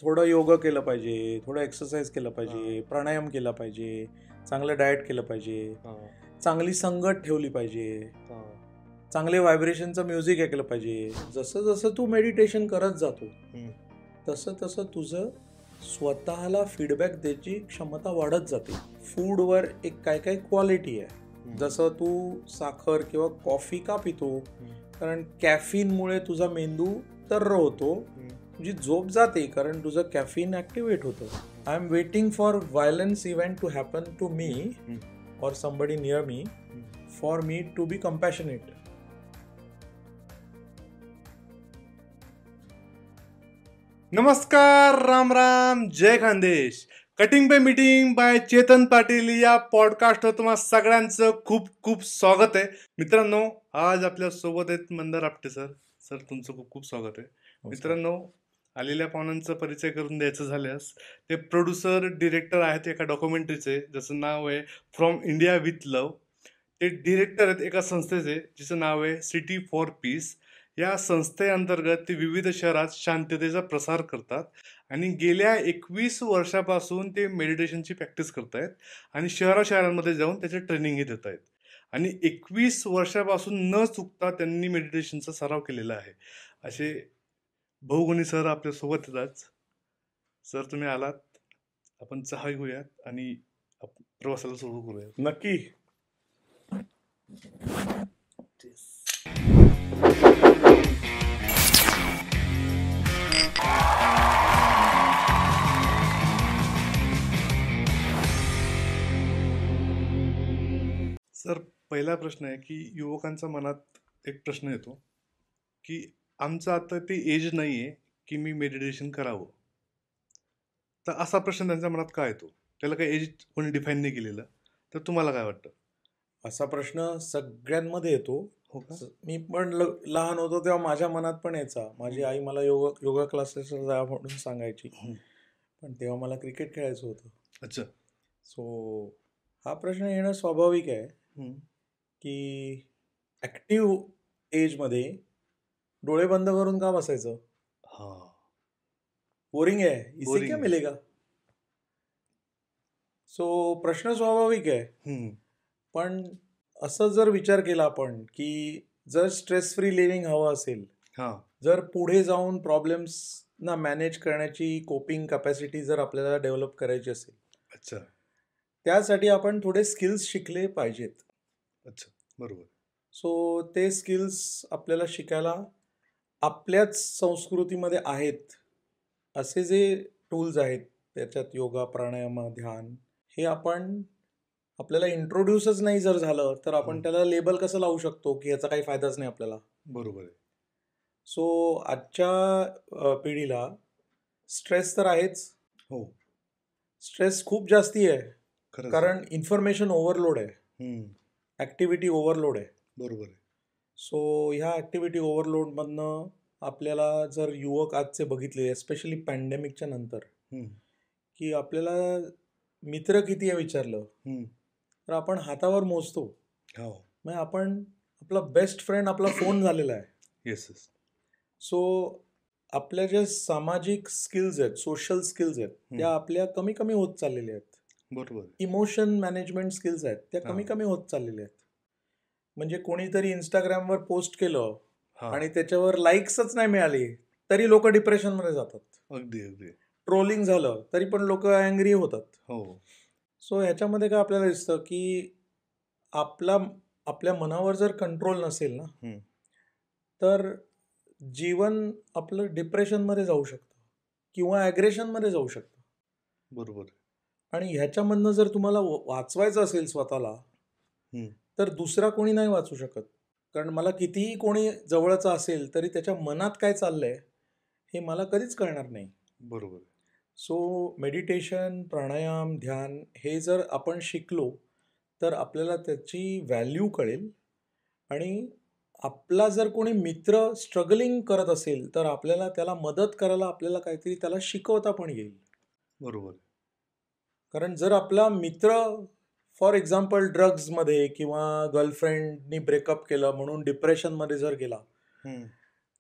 थोडं योगा केलं पाहिजे, थोडं एक्सरसाइज केलं पाहिजे, प्राणायाम केला पाहिजे, चांगलं डाएट केलं पाहिजे, चांगली संगत ठेवली पाहिजे, चांगले व्हायब्रेशनचं म्युझिक ऐकलं पाहिजे. जसं जसं तू मेडिटेशन करत जातो तसं तसं तुझं स्वतःला फीडबॅक द्यायची क्षमता वाढत जाते. फूडवर एक काय काय क्वालिटी आहे. जसं तू साखर किंवा कॉफी का पितो, कारण कॅफीनमुळे तुझा मेंदू तर्र होतो, तुझी झोप जाते कारण तुझं कॅफीन ऍक्टिव्हेट होतं. I am waiting for violence event to happen to me or somebody near me for me to be compassionate. नमस्कार, राम राम, जय Khandesh. Cutting pay meeting by Chetan Patil या पॉडकास्टवर तुम्हा सगळ्यांचं खूप खूप स्वागत आहे. मित्रांनो, आज आपल्या सोबत आहेत मंदार आपटे सर. सर, तुमचं खूप खूप स्वागत आहे. मित्रांनो, आलेल्या पाहुण्यांचा परिचय करून द्यायचं झाल्यास, ते प्रोड्युसर डिरेक्टर आहेत एका डॉक्युमेंटरीचे, ज्याचं नाव आहे फ्रॉम इंडिया विथ लव्ह. ते डिरेक्टर आहेत एका संस्थेचे, जिचं नाव आहे सिटी फॉर पीस. या संस्थेअंतर्गत ते विविध शहरात शांततेचा प्रसार करतात आणि गेल्या 21 वर्षापासून ते मेडिटेशनची प्रॅक्टिस करतायत आणि शहरांमध्ये जाऊन त्याचे ट्रेनिंगही देत आहेत. आणि 21 वर्षापासून न चुकता त्यांनी मेडिटेशनचा सराव केलेला आहे. असे बहुगुणी सर आपल्या सोबत येतात. सर, तुम्ही आलात, आपण चहा घेऊयात आणि प्रवासाला सुरू करूयात. नक्की. सर, पहिला प्रश्न आहे की युवकांच्या मनात एक प्रश्न येतो की आमचं आता ते एज नाही आहे की मी मेडिटेशन करावं. तर असा प्रश्न त्यांच्या मनात का येतो? त्याला काही एज कोणी डिफाईन नाही केलेलं, तर तुम्हाला काय वाटतं? असा प्रश्न सगळ्यांमध्ये येतो. हो का? मी पण लहान होतो तेव्हा माझ्या मनात पण यायचा. माझी आई मला योगा क्लासेसला जा म्हणून सांगायची, पण तेव्हा मला क्रिकेट खेळायचं होतं. अच्छा. सो हा प्रश्न येणं स्वाभाविक आहे की ऍक्टिव्ह एजमध्ये डोळे बंद करून का बसायचं? बोरिंग आहे, इसे क्या मिलेगा? सो प्रश्न स्वाभाविक आहे. पण असं जर विचार केला आपण की जर स्ट्रेस फ्री लिव्हिंग हवं असेल, जर पुढे जाऊन प्रॉब्लेम्स ना मॅनेज करण्याची कोपिंग कॅपॅसिटी जर आपल्याला डेव्हलप करायची असेल, अच्छा, त्यासाठी आपण थोडे स्किल्स शिकले पाहिजेत. अच्छा, बरोबर. सो ते स्किल्स आपल्याला शिकायला आपल्याच संस्कृतीमध्ये आहेत. असे जे टूल्स आहेत त्याच्यात योगा, प्राणायाम, ध्यान, हे आपण आपल्याला इंट्रोड्यूसच नाही जर झालं तर आपण त्याला लेबल कसं लावू शकतो की याचा काही फायदाच नाही आपल्याला? बरोबर आहे. सो आजच्या पिढीला स्ट्रेस तर आहेच. हो, स्ट्रेस खूप जास्ती आहे, खरंच. कारण इन्फॉर्मेशन ओव्हरलोड आहे, ऍक्टिव्हिटी ओव्हरलोड आहे. बरोबर आहे. सो ह्या ऍक्टिव्हिटी ओव्हरलोडमधनं आपल्याला जर युवक आजचे बघितले, एस्पेशली पॅन्डेमिकच्या नंतर, की आपल्याला मित्र किती आहे विचारलं तर आपण हातावर मोजतो. मग आपण आपला बेस्ट फ्रेंड आपला फोन झालेला आहे. येस. सो आपल्या ज्या सामाजिक स्किल्स आहेत, सोशल स्किल्स आहेत, त्या आपल्या कमी कमी होत चाललेल्या आहेत. बरोबर. इमोशन मॅनेजमेंट स्किल्स आहेत त्या कमी कमी होत चाललेल्या आहेत. म्हणजे कोणीतरी इंस्टाग्रामवर पोस्ट केलं आणि त्याच्यावर लाईक्सच नाही मिळाली तरी लोक डिप्रेशनमध्ये जातात. अगदी अगदी. ट्रोलिंग झालं तरी पण लोक अँग्री होतात. हो. सो ह्याच्यामध्ये काय आपल्याला दिसतं की आपल्या मनावर जर कंट्रोल नसेल ना, तर जीवन आपलं डिप्रेशनमध्ये जाऊ शकतं किंवा ॲग्रेशनमध्ये जाऊ शकतं. बरोबर. आणि ह्याच्यामधनं जर तुम्हाला वाचवायचं असेल स्वतःला, तर दुसरा कोणी नाही वाचू शकत. कारण मला कितीही कोणी जवळचा असेल तरी त्याच्या मनात काय चाललंय हे मला कधीच कळणार नाही. बरोबर. सो मेडिटेशन, प्राणायाम, ध्यान हे जर आपण शिकलो तर आपल्याला त्याची व्हॅल्यू कळेल. आणि आपला जर कोणी मित्र स्ट्रगलिंग करत असेल तर आपल्याला त्याला मदत करायला आपल्याला काहीतरी त्याला शिकवता पण येईल. बरोबर. कारण जर आपला मित्र फॉर एक्झाम्पल ड्रग्जमध्ये किंवा गर्लफ्रेंडनी ब्रेकअप केलं म्हणून डिप्रेशनमध्ये जर गेला,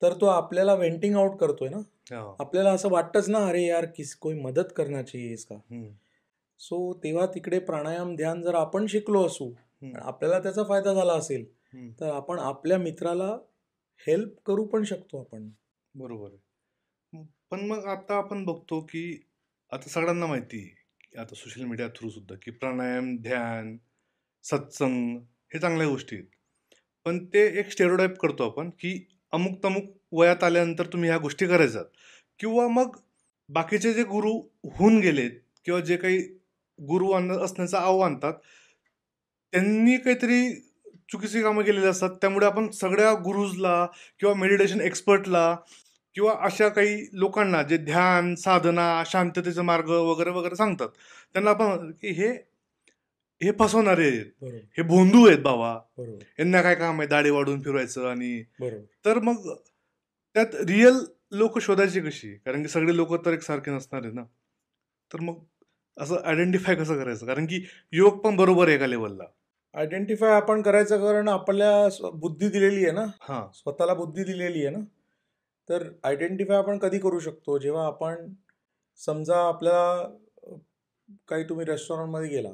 तर तो आपल्याला वेंटिंग आउट करतोय ना. हा. आपल्याला असं वाटतंच ना, अरे यार कोई मदत करना चाहिए इसका. सो तेव्हा तिकडे प्राणायाम ध्यान जर आपण शिकलो असू, आपल्याला त्याचा फायदा झाला असेल, तर आपण आपल्या मित्राला हेल्प करू पण शकतो आपण. बरोबर आहे. पण मग आता आपण बघतो की आता सगळ्यांना माहिती आहे की आता सोशल मीडिया थ्रू सुद्धा की प्राणायाम, ध्यान, सत्संग हे चांगल्या गोष्टी आहेत. पण ते एक स्टेरिओटाईप करतो आपण की अमुक तमुक वयात आल्यानंतर तुम्ही ह्या गोष्टी करायच्यात. किंवा मग बाकीचे जे गुरु होऊन गेलेत किंवा जे काही गुरु असण्याचं आव्हान आणतात, त्यांनी काहीतरी चुकीची कामं केलेली असतात. त्यामुळे आपण सगळ्या गुरुजला किंवा मेडिटेशन एक्सपर्टला किंवा अशा काही लोकांना जे ध्यान, साधना, शांततेचा मार्ग वगैरे वगैरे सांगतात, त्यांना आपण की हे हे फसवणारे आहेत, बरोबर हे भोंदू आहेत बाबा, बरोबर यांना काय काम आहे दाढी वाढून फिरवायचं. आणि बरोबर. तर मग त्यात रिअल लोक शोधायची कशी? कारण की सगळे लोक तर एकसारखे नसणार आहे ना. तर मग असं आयडेंटिफाय कसं करायचं? कारण की योग पण बरोबर आहे एका लेवलला. आयडेंटिफाय आपण करायचं, कारण आपल्या बुद्धी दिलेली आहे ना, हा. स्वतःला बुद्धी दिलेली आहे ना. तर आयडेंटिफाय आपण कधी करू शकतो? जेव्हा आपण समजा आपल्याला काही तुम्ही रेस्टॉरंटमध्ये गेला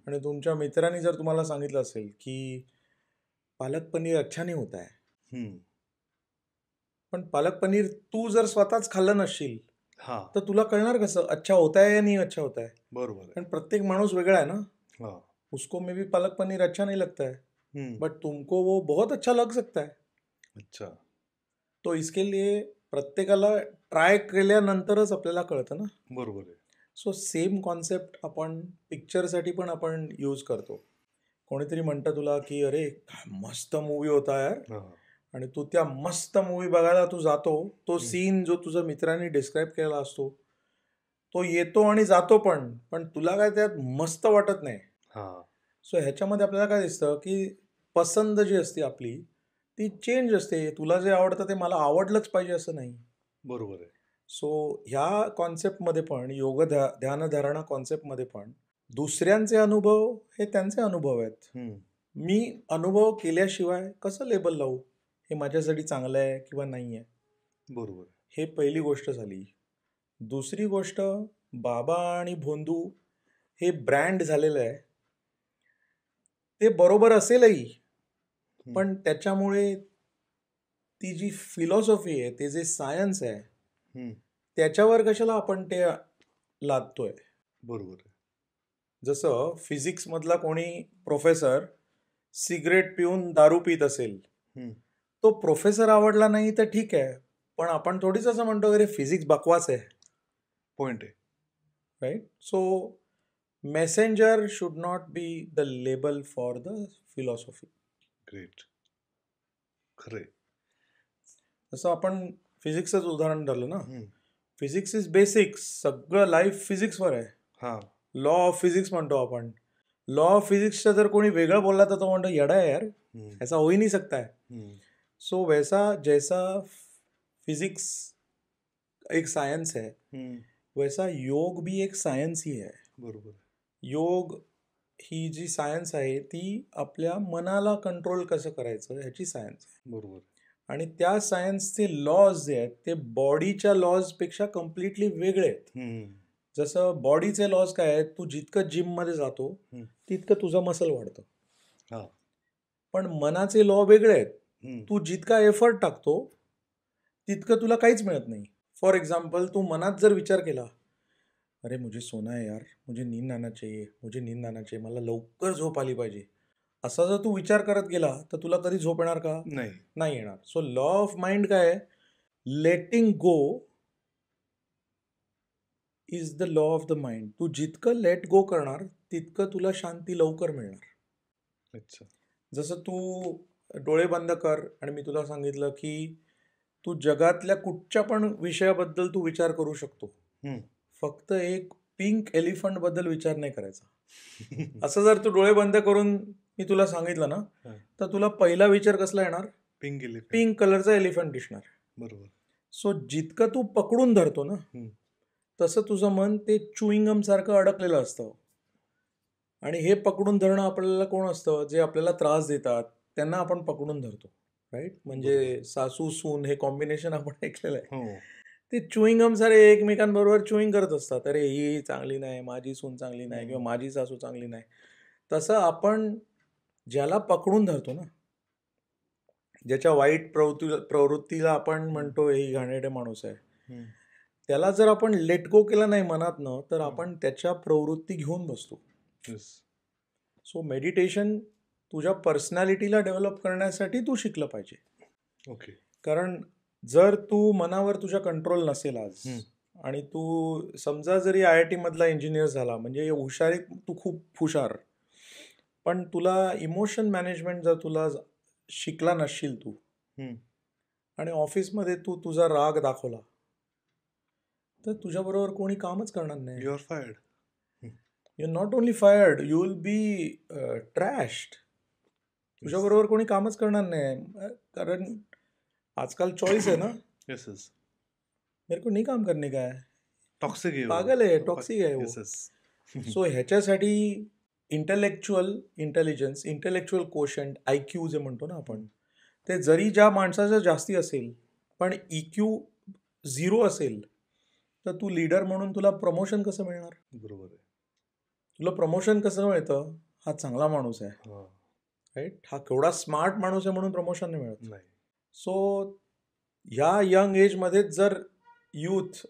आणि तुमच्या मित्रांनी जर तुम्हाला सांगितलं असेल की पालक पनीर अच्छा नाही होता है, पण पालक पनीर तू जर स्वतःच खाल्लं नसशील हा. तर तुला कळणार कसं अच्छा होता है या नहीं अच्छा होता है? बरोबर आहे. कारण प्रत्येक माणूस वेगळा है ना. हा. उसको मे भी पालक पनीर अच्छा नहीं लगता है, बट तुमको वो बहुत अच्छा लग सकता है. अच्छा. तो इसके लिए प्रत्येकाला ट्राय केल्यानंतरच आपल्याला कळतं ना. बरोबर आहे. सो सेम कॉन्सेप्ट आपण पिक्चरसाठी पण आपण यूज करतो. कोणीतरी म्हणतं तुला की अरे काय मस्त मूवी होता यार, हा. आणि तू त्या मस्त मूवी बघायला तू जातो. तो सीन जो तुझ्या मित्रांनी डिस्क्राईब केलेला असतो तो येतो आणि जातो, पण तुला काय त्यात मस्त वाटत नाही. हा. सो ह्याच्यामध्ये आपल्याला काय दिसतं की पसंत जी असते आपली ती चेंज असते. तुला जे आवडतं ते मला आवडलंच पाहिजे असं नाही. बरोबर आहे. सो ह्या कॉन्सेप्टमध्ये पण योग ध्यानधारणा कॉन्सेप्टमध्ये पण दुसऱ्यांचे अनुभव हे त्यांचे अनुभव आहेत. मी अनुभव केल्याशिवाय कसं लेबल लावू हे माझ्यासाठी चांगलं आहे किंवा नाही आहे? बरोबर. हे पहिली गोष्ट झाली. दुसरी गोष्ट, बाबा आणि भोंदू हे ब्रँड झालेलं आहे. ते बरोबर असेलही, पण त्याच्यामुळे ती जी फिलॉसॉफी आहे, ते जे सायन्स आहे, त्याच्यावर कशाला आपण ते लादतोय? बरोबर. जसं फिजिक्समधला कोणी प्रोफेसर सिगरेट पिऊन दारू पित असेल, तो प्रोफेसर आवडला नाही तर ठीक आहे, पण आपण थोडीच असं म्हणतो अरे फिजिक्स बकवास आहे. पॉइंट आहे. Right. So messenger should not be the label for the philosophy. Great. खरे. जसं आपण फिजिक्सच उदाहरण धरलं ना. Physics is basics. सगळं लाईफ फिजिक्सवर आहे. हा. लॉ ऑफ फिजिक्स म्हणतो आपण. लॉ ऑफ फिजिक्सचा जर कोणी वेगळं बोलला तर तो म्हणतो येडा है यार, ऐसा हो ही नहीं सकता है. सो वैसा जैसा फिजिक्स एक सायन्स है, वैसा योग भी एक सायन्स ही है. बरोबर. योग ही जी सायन्स आहे ती आपल्या मनाला कंट्रोल कसं करायचं ह्याची सायन्स आहे. बरोबर. आणि त्या सायन्सचे लॉज जे आहेत ते बॉडीच्या लॉजपेक्षा कम्प्लिटली वेगळे आहेत. जसं बॉडीचे लॉज काय आहेत, तू जितकं जिममध्ये जातो तितकं तुझं मसल वाढतं. पण मनाचे लॉ वेगळे आहेत. तू जितका एफर्ट टाकतो तितकं तुला काहीच मिळत नाही. फॉर एक्झाम्पल, तू मनात जर विचार केला अरे मुझे सोना है यार, मुझे नींद आना चाहिए, मुझे नींद आना चाहिए, मला लवकर झोप आली पाहिजे, असा जर तू विचार करत गेला तर तुला कधी झोप येणार का? नाही येणार. सो लॉ ऑफ माइंड काय आहे? Letting go is the law of the mind. तू जितकं लेट गो करणार तितकं तुला शांती लवकर मिळणार. अच्छा. जसं तू डोळे बंद कर आणि मी तुला सांगितलं की तू जगातल्या कुठच्या पण विषयाबद्दल तू विचार करू शकतो, फक्त एक पिंक एलिफंट बद्दल विचार नाही करायचा. असं जर तू डोळे बंद करून मी तुला सांगितलं ना, तर तुला पहिला विचार कसला येणार? पिंक कलरचा एलिफंट दिसणार. बरोबर. सो जितकं तू पकडून धरतो ना, तसं तुझं मन ते च्युइंगम सारखं अडकलेलं असतं. आणि हे पकडून धरणं आपल्याला कोण असतं? जे आपल्याला त्रास देतात त्यांना आपण पकडून धरतो. राईट. म्हणजे सासू सून हे कॉम्बिनेशन आपण ऐकलेलं आहे. हो. ते चुईंग गम सारे एकमेकांबरोबर चुईंग करत असतात. अरे ही चांगली नाही, माझी सून चांगली नाही, किंवा माझी सासू चांगली नाही. तसं आपण ज्याला पकडून धरतो ना, ज्याच्या वाईट प्रवृत्तीला आपण म्हणतो ही घाणेरडे माणूस आहे, त्याला जर आपण लेट गो केला नाही मनातनं, तर आपण त्याच्या प्रवृत्ती घेऊन बसतो. सो मेडिटेशन तुझ्या पर्सनॅलिटीला डेव्हलप करण्यासाठी तू शिकलं पाहिजे. ओके. कारण जर तू मनावर तुझ्या कंट्रोल नसेल आज, आणि तू समजा जरी IIT मधला इंजिनियर झाला, म्हणजे हुशारी तू खूप हुशार, पण तुला इमोशन मॅनेजमेंट जर तुला शिकला नसशील तू, आणि ऑफिसमध्ये तू तुझा राग दाखवला, तर तुझ्याबरोबर कोणी कामच करणार नाही. You are fired. You not only fired, you will be trashed. तुझ्याबरोबर कोणी कामच करणार नाही. कारण आजकाल चॉईस आहे ना. Yes yes. मेरे को नहीं काम करने का है, टॉक्सिक आहे, पागल आहे, टॉक्सिक आहे वो. सो ह्याच्यासाठी intellectual intelligence, intellectual quotient, IQ जे म्हणतो ना आपण, ते जरी ज्या माणसाचं जास्ती असेल, पण EQ 0 असेल, तर तू लीडर म्हणून तुला प्रमोशन कसं मिळणार? बरोबर आहे. तुला प्रमोशन कसं मिळतं? हा चांगला माणूस आहे, राईट, हा केवढा स्मार्ट माणूस आहे म्हणून प्रमोशन नाही मिळत. नाही. सो ह्या यंग एजमध्येच जर यूथ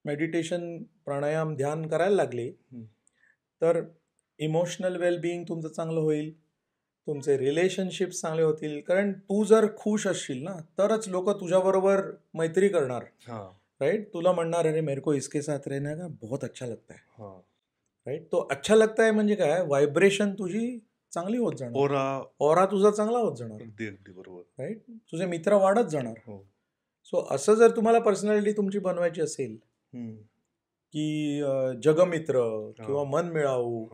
मेडिटेशन, प्राणायाम, ध्यान करायला लागले, तर इमोशनल वेलबिईंग तुमचं चांगलं होईल, तुमचे रिलेशनशिप्स चांगले होतील. कारण तू जर खुश असशील ना, तरच लोक तुझ्याबरोबर मैत्री करणार, राईट. तुला म्हणणार अरे मेरे को इसके साथ रहना का बहुत अच्छा लगता है, राईट. तो अच्छा लगता है म्हणजे काय, व्हायब्रेशन तुझी चांगली होत जाणार, ओरा तुझा चांगला होत जाणार, बरोबर, राईट. तुझे मित्र वाढत जाणार. सो असं जर तुम्हाला पर्सनॅलिटी तुमची बनवायची असेल, की जगमित्र किंवा मन मिळावू,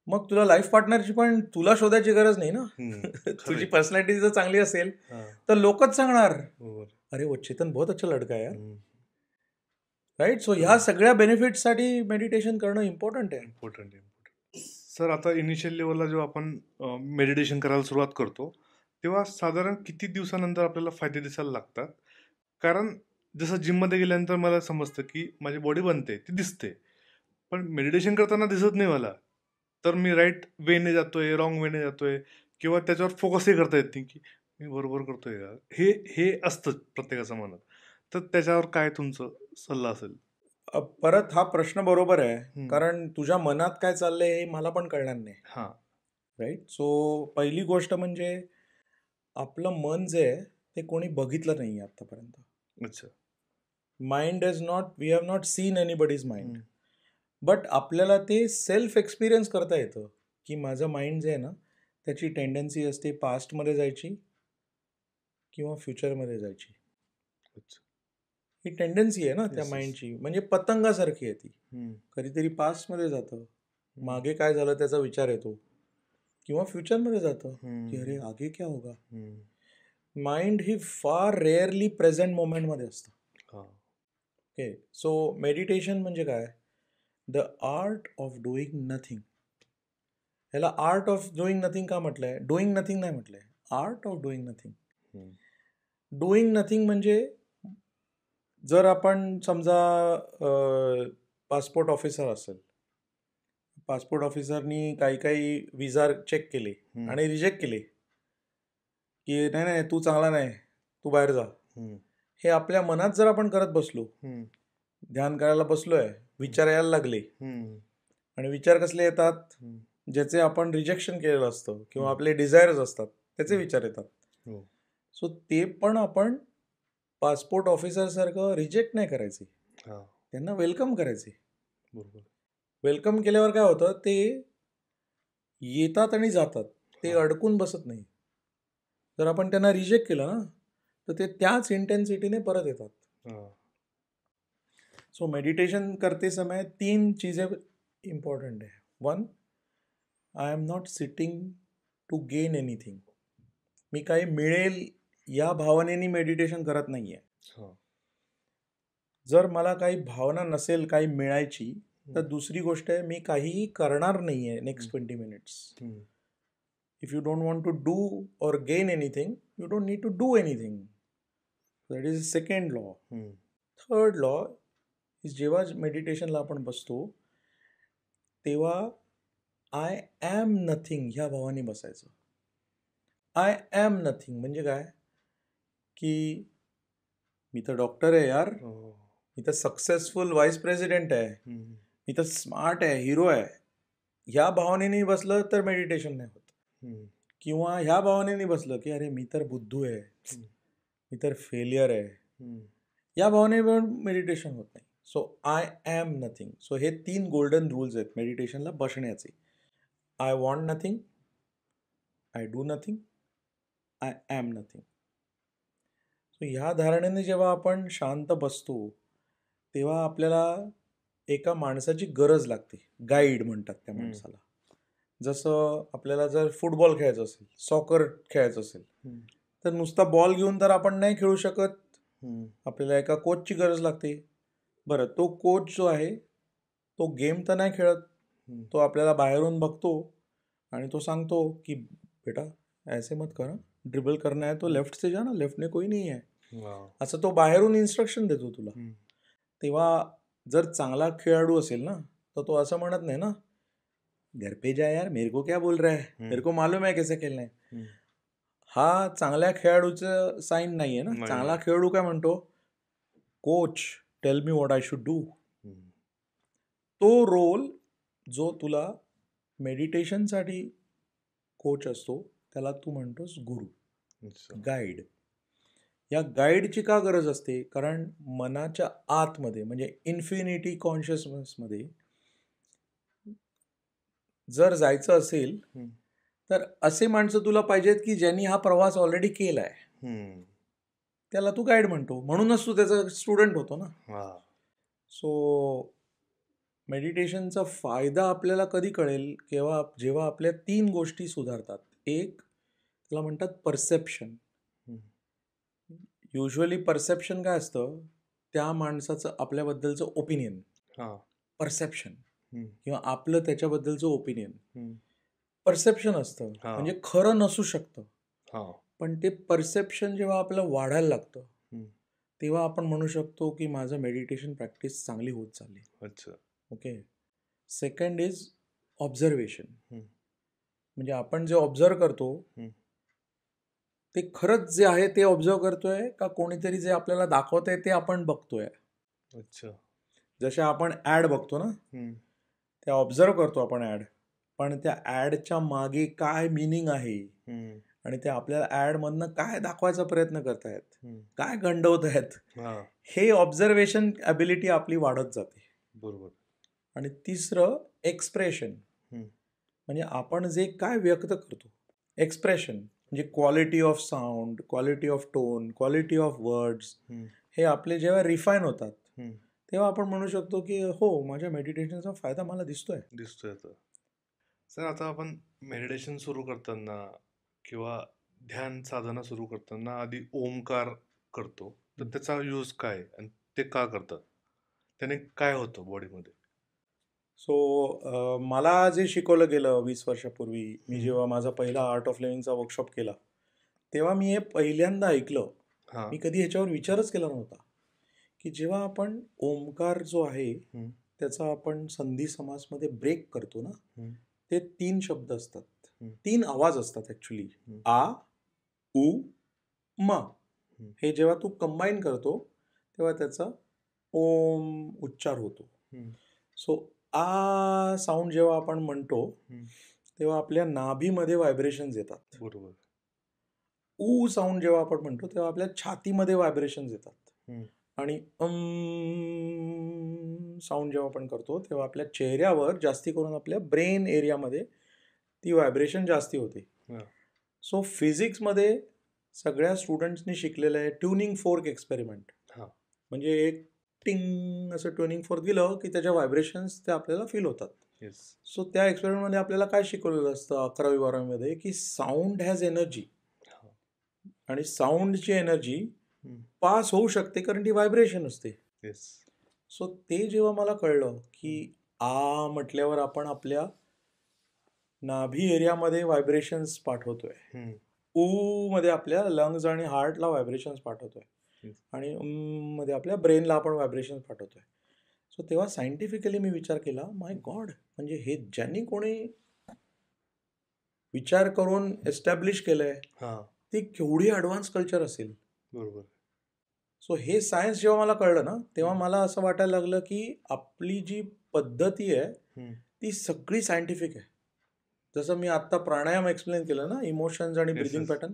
मग तुला लाईफ पार्टनरची पण तुला शोधायची गरज नाही ना. तुझी पर्सनॅलिटी जर चांगली असेल तर लोकच सांगणार अरे वो चेतन बहुत अच्छा लड़का आहे यार, राईट. सो ह्या सगळ्या बेनिफिटसाठी मेडिटेशन करणं इम्पॉर्टंट आहे. सर, आता इनिशियल लेवलला जेव्हा आपण मेडिटेशन करायला सुरुवात करतो, तेव्हा साधारण किती दिवसानंतर आपल्याला फायदे दिसायला लागतात? कारण जसं जिममध्ये गेल्यानंतर मला समजतं की माझी बॉडी बनते, ती दिसते, पण मेडिटेशन करताना दिसत नाही मला. तर मी राईट वेने जातोय, रॉंग वेने जातोय, किंवा त्याच्यावर फोकसही करता येत नाही की मी बरोबर करतोय का, हे असतं प्रत्येकाचं मनात. तर त्याच्यावर काय तुमचं सल्ला असेल? परत हा प्रश्न बरोबर आहे, कारण तुझ्या मनात काय चाललंय हे मला पण कळणार नाही, राईट. सो पहिली गोष्ट म्हणजे आपलं मन जे आहे ते कोणी बघितलं नाही आतापर्यंत. अच्छा. Mind is not, we have not seen anybody's mind, but आपल्याला ते सेल्फ एक्सपिरियन्स करता येतं की माझं माइंड जे आहे ना, त्याची टेंडन्सी असते पास्टमध्ये जायची किंवा फ्युचरमध्ये जायची. ही टेंडन्सी आहे ना त्या माइंडची, म्हणजे पतंगासारखी आहे ती. कधीतरी पास्टमध्ये जातं, मागे काय झालं त्याचा विचार येतो, किंवा फ्युचरमध्ये जातं की अरे आगे क्या होगा. माइंड ही फार रेअरली प्रेझेंट मोमेंटमध्ये असतं. ओके. सो मेडिटेशन म्हणजे काय, the art of doing nothing. ह्याला आर्ट ऑफ डुईंग नथिंग का म्हटलंय? डुईंग नथिंग नाही म्हटलंय, art of doing nothing. Doing nothing म्हणजे जर आपण समजा पासपोर्ट ऑफिसर असेल, पासपोर्ट ऑफिसरनी काही विजा चेक केले आणि रिजेक्ट केले की नाही नाही तू चांगला नाही, तू बाहेर जा. हे आपल्या मनात जर आपण करत बसलो, ध्यान करायला बसलोय, विचार यायला लागले, आणि विचार कसले येतात, ज्याचे आपण रिजेक्शन केलेलं असतं किंवा आपले डिझायर्स असतात त्याचे विचार येतात. सो ते पण आपण पासपोर्ट ऑफिसर सारखं रिजेक्ट नाही करायचे, त्यांना वेलकम करायचे. वेलकम केल्यावर काय होतं, ते येतात आणि जातात, ते अडकून बसत नाही. जर आपण त्यांना रिजेक्ट केलं ना, तर ते त्याच इंटेन्सिटीने परत येतात. सो मेडिटेशन करते समय 3 चीजें इम्पॉर्टंट है. 1, I am not sitting to gain anything. मी काही मिळेल या भावनेनी मेडिटेशन करत नाही आहे. जर मला काही भावना नसेल काही मिळायची, तर दुसरी गोष्ट आहे मी काहीही करणार नाही आहे next 20 minutes. If you don't want to do or gain anything, you don't need to do anything. That is second law. Third law is जेव्हा मेडिटेशनला आपण बसतो तेव्हा आय ॲम नथिंग ह्या भावाने बसायचं. आय ॲम नथिंग म्हणजे काय की मी तर डॉक्टर आहे यार, मी तर सक्सेसफुल व्हाईस प्रेसिडेंट आहे, मी तर स्मार्ट आहे, हिरो आहे, ह्या भावनेने बसलं तर मेडिटेशन नाही होत. किंवा ह्या भावनेने बसलं की अरे मी तर बुद्धू आहे, मी तर फेलियर आहे, या भावनेवर मेडिटेशन होत नाही. So I am nothing. So हे 3 गोल्डन रूल्स आहेत मेडिटेशनला बसण्याचे. I want nothing, I do nothing, I am nothing. So ह्या धारणेने जेव्हा आपण शांत बसतो तेव्हा आपल्याला एका माणसाची गरज लागते. गाईड म्हणतात त्या माणसाला. जसं आपल्याला जर फुटबॉल खेळायचं असेल, सॉकर खेळायचं असेल तर नुसता बॉल घेऊन तर आपण नाही खेळू शकत. आपल्याला एका कोचची गरज लागते. बरं, तो कोच जो आहे तो गेम तर नाही खेळत, तो आपल्याला बाहेरून बघतो आणि तो सांगतो की बेटा ऐसे मत कर, ड्रिबल करना है तो लेफ्ट से जाना, लेफ्ट में कोई नहीं है, असं तो बाहेरून इन्स्ट्रक्शन देतो तुला. तेव्हा जर चांगला खेळाडू असेल ना तर तो असं म्हणत नाही ना घर पे जा यार, मेरे को क्या बोल रहा है, मेरे को मालूम है कैसे खेलना है. हा चांगल्या खेळाडूचं साईन नाही आहे ना. चांगला खेळाडू काय म्हणतो, coach tell me what I should do. तो रोल जो तुला मेडिटेशनसाठी कोच असतो त्याला तू म्हणतोस गुरु, गाईड. या गाईडची का गरज असते, कारण मनाच्या आतमध्ये म्हणजे इन्फिनिटी कॉन्शियसनेसमध्ये जर जायचं असेल तर असे माणसं तुला पाहिजेत की ज्यांनी हा प्रवास ऑलरेडी केला आहे. त्याला तू गाईड म्हणतो, म्हणूनच तू त्याचा स्टुडंट होतो ना. सो मेडिटेशनचा फायदा आपल्याला कधी कळेल जेव्हा आपल्या 3 गोष्टी सुधारतात. एक त्याला म्हणतात परसेप्शन. युजली परसेप्शन काय असतं, त्या माणसाचं आपल्याबद्दलचं ओपिनियन, परसेप्शन किंवा आपलं त्याच्याबद्दलचं ओपिनियन परसेप्शन असतं. म्हणजे खरं नसू शकतं, पण ते परसेप्शन जेव्हा आपलं वाढायला लागतं तेव्हा आपण म्हणू शकतो की माझं मेडिटेशन प्रॅक्टिस चांगली होत चालली. ओके. Second is observation. म्हणजे आपण जे ऑब्झर्व करतो ते खरंच जे आहे ते ऑब्झर्व करतोय का कोणीतरी जे आपल्याला दाखवतंय ते आपण बघतोय. जसे आपण ॲड बघतो ना, त्या ऑब्झर्व करतो आपण ॲड, पण त्या ॲडच्या मागे काय मिनिंग आहे आणि ते आपल्याला ॲडमधनं काय दाखवायचा प्रयत्न करतायत, काय गंडवत आहेत, हे ऑब्झर्वेशन ॲबिलिटी आपली वाढत जाते. बरोबर. आणि तिसरं एक्सप्रेशन. म्हणजे आपण जे काय व्यक्त करतो, एक्सप्रेशन म्हणजे quality of sound, quality of tone, quality of words, हे आपले जेव्हा रिफाईन होतात तेव्हा आपण म्हणू शकतो की हो, माझ्या मेडिटेशनचा फायदा मला दिसतोय. सर, आता आपण मेडिटेशन सुरू करताना किंवा ध्यान साधना सुरू करताना आधी ओमकार करतो, तर त्याचा यूज काय आणि ते का करतात, त्याने काय होतं बॉडीमध्ये? सो मला जे शिकवलं गेलं 20 वर्षापूर्वी, मी जेव्हा माझा पहिला आर्ट ऑफ लिव्हिंगचा वर्कशॉप केला तेव्हा मी हे पहिल्यांदा ऐकलं. मी कधी ह्याच्यावर विचारच केला नव्हता की जेव्हा आपण ओमकार जो आहे त्याचा आपण संधी समासमध्ये ब्रेक करतो ना, ते 3 शब्द असतात, 3 आवाज असतात ॲक्च्युली. आ, उ, म. हे जेव्हा तू कंबाईन करतो तेव्हा त्याचा ओम उच्चार होतो. सो आ साऊंड जेव्हा आपण म्हणतो तेव्हा आपल्या नाभीमध्ये व्हायब्रेशन्स येतात. बरोबर. ऊ साऊंड जेव्हा आपण म्हणतो तेव्हा आपल्या छातीमध्ये व्हायब्रेशन्स येतात. आणि साऊंड जेव्हा आपण करतो तेव्हा आपल्या चेहऱ्यावर जास्ती करून आपल्या ब्रेन एरियामध्ये ती व्हायब्रेशन जास्ती होते. सो फिजिक्समध्ये सगळ्या स्टुडंट्सनी शिकलेलं आहे ट्युनिंग फोर्क एक्सपेरिमेंट. म्हणजे एक टिंग असं ट्युनिंग फोर्क दिलं की त्याच्या व्हायब्रेशन्स ते आपल्याला फील होतात. सो त्या एक्सपेरिमेंटमध्ये आपल्याला काय शिकवलेलं असतं 11वी 12वीमध्ये की साऊंड हॅज एनर्जी आणि साऊंडची एनर्जी पास होऊ शकते कारण ती व्हायब्रेशन असते. सो ते जेव्हा मला कळलं की आ म्हटल्यावर आपण आपल्या नाभी एरियामध्ये व्हायब्रेशन्स पाठवतोय ऊ मध्ये आपल्या लंग्स आणि हार्टला व्हायब्रेशन्स पाठवतोय आणि मध्ये आपल्या ब्रेनला आपण व्हायब्रेशन्स पाठवतोय. सो तेव्हा सायंटिफिकली मी विचार केला, माय गॉड, म्हणजे हे ज्यांनी कोणी विचार करून एस्टॅब्लिश केलंय ती केवढी ॲडव्हान्स कल्चर असेल. बरोबर. सो हे सायन्स जेव्हा मला कळलं ना, तेव्हा मला असं वाटायला लागलं की आपली जी पद्धती आहे ती सगळी सायंटिफिक आहे. जसं मी आत्ता प्राणायाम एक्सप्लेन केलं ना, इमोशन्स आणि ब्रिदिंग पॅटर्न,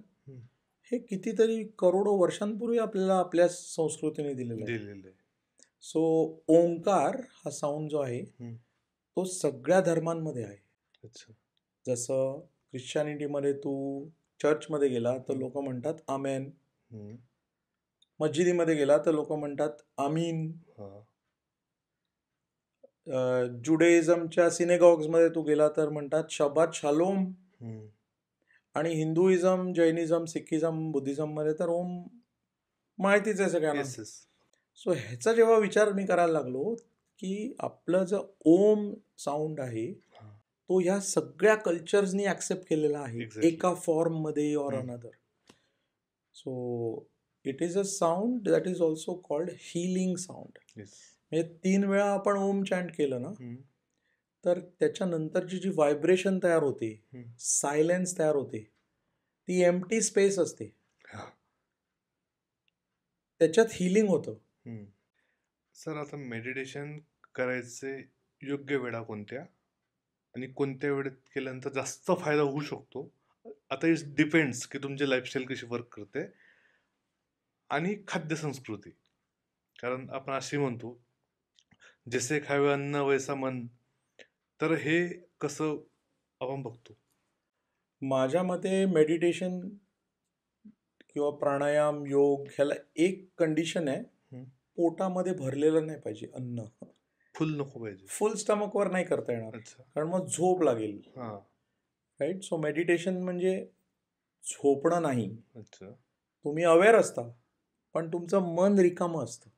हे कितीतरी करोडो वर्षांपूर्वी आपल्याला आपल्या संस्कृतीने दिलेलं आहे. सो ओंकार हा साऊंड जो आहे तो सगळ्या धर्मांमध्ये आहे. जसं ख्रिश्चॅनिटीमध्ये तू चर्चमध्ये गेला तर लोक म्हणतात आमेन, मस्जिदीमध्ये गेला तर लोक म्हणतात आमीन, जुडेइझमच्या सिनेगॉग्समध्ये तू गेला तर म्हणतात शब्बात शालोम, आणि हिंदुइझम, जैनिझम, सिखिझम, बुद्धिझममध्ये तर ओम माहितीच आहे सगळ्यांना. सो ह्याचा जेव्हा विचार मी करायला लागलो की आपलं जो ओम साऊंड आहे तो ह्या सगळ्या कल्चर्सनी ॲक्सेप्ट केलेला आहे एका फॉर्ममध्ये or another. So it is a sound that is also called healing sound. म्हणजे 3 वेळा आपण ओम चॅन्ट केलं ना तर त्याच्यानंतरची जी व्हायब्रेशन तयार होते, सायलेन्स तयार होते, ती एम्प्टी स्पेस असते, त्याच्यात हिलिंग होतं. सर, आता मेडिटेशन करायचे योग्य वेळा कोणत्या आणि कोणत्या वेळेत केल्यानंतर जास्त फायदा होऊ शकतो? आता इट डिपेंड्स की तुमची लाईफस्टाईल कशी वर्क करते आणि खाद्य संस्कृती. कारण आपण अशी म्हणतो जसे खावे अन्न वैसा मन, तर हे कसं आपण बघतो? माझ्या मते मेडिटेशन किंवा प्राणायाम, योग ह्याला एक कंडिशन आहे, पोटामध्ये भरलेलं नाही पाहिजे अन्न. फुल नको पाहिजे. फुल स्टमकवर नाही करता येणार, कारण मग झोप लागेल. राईट. सो मेडिटेशन म्हणजे झोपणं नाही. तुम्ही अवेअर असता पण तुमचं मन रिकामं असतं.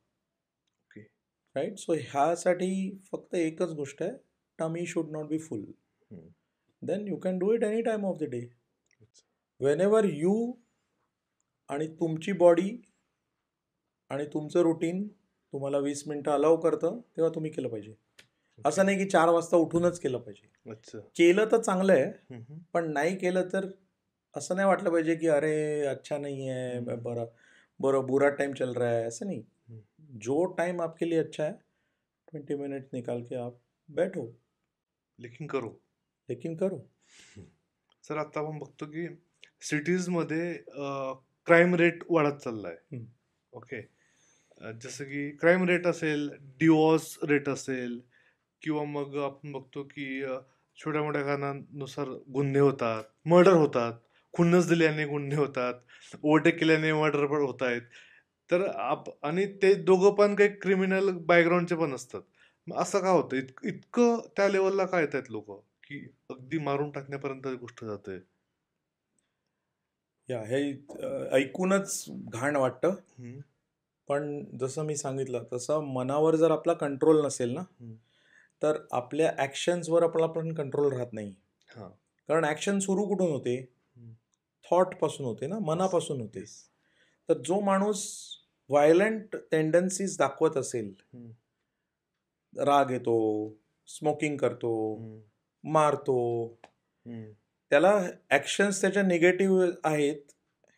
राईट. सो ह्यासाठी फक्त एकच गोष्ट आहे, tummy should not be full. Then you can do it any time of the day, whenever you आणि तुमची बॉडी आणि तुमचं रुटीन तुम्हाला 20 मिनिटं अलाव करतं तेव्हा तुम्ही केलं पाहिजे. असं नाही की 4 वाजता उठूनच केलं पाहिजे. केलं तर चांगलं आहे, पण नाही केलं तर असं नाही वाटलं पाहिजे की अरे अच्छा नहीं है, बरं बुरा टाइम चल रहा है. असं नाही. जो टाइम आपके लिए अच्छा है 20 मिनट निकाल के आप बैठो, लेकिन करो. सर, आता आपण बघतो की सिटीजमध्ये क्राईम रेट वाढत चाललाय. ओके. जसं की क्राईम रेट असेल, डिवॉर्स रेट असेल, किंवा मग आपण बघतो की छोट्या मोठ्या कारणानुसार गुन्हे होतात, मर्डर होतात, खुन्नस दिल्याने गुन्हे होतात, ओव्हरटेक केल्याने मर्डर पण होत आहेत. तर आणि ते दोघं पण काही क्रिमिनल बॅकग्राऊंडचे पण असतात. मग असं का होतं? इतकं त्या लेवलला का येत आहेत लोक की अगदी मारून टाकण्यापर्यंत गोष्ट जाते? हे ऐकूनच घाण वाटतं, पण जसं मी सांगितलं तसं मनावर जर आपला कंट्रोल नसेल ना तर आपल्या ॲक्शन्सवर आपण कंट्रोल राहत नाही. कारण ॲक्शन सुरू कुठून होते? थॉटपासून होते ना, मनापासून होते. तर जो माणूस व्हायलंट टेंडन्सीज दाखवत असेल, राग येतो, स्मोकिंग करतो, मारतो, त्याला ॲक्शन्स त्याच्या निगेटिव्ह आहेत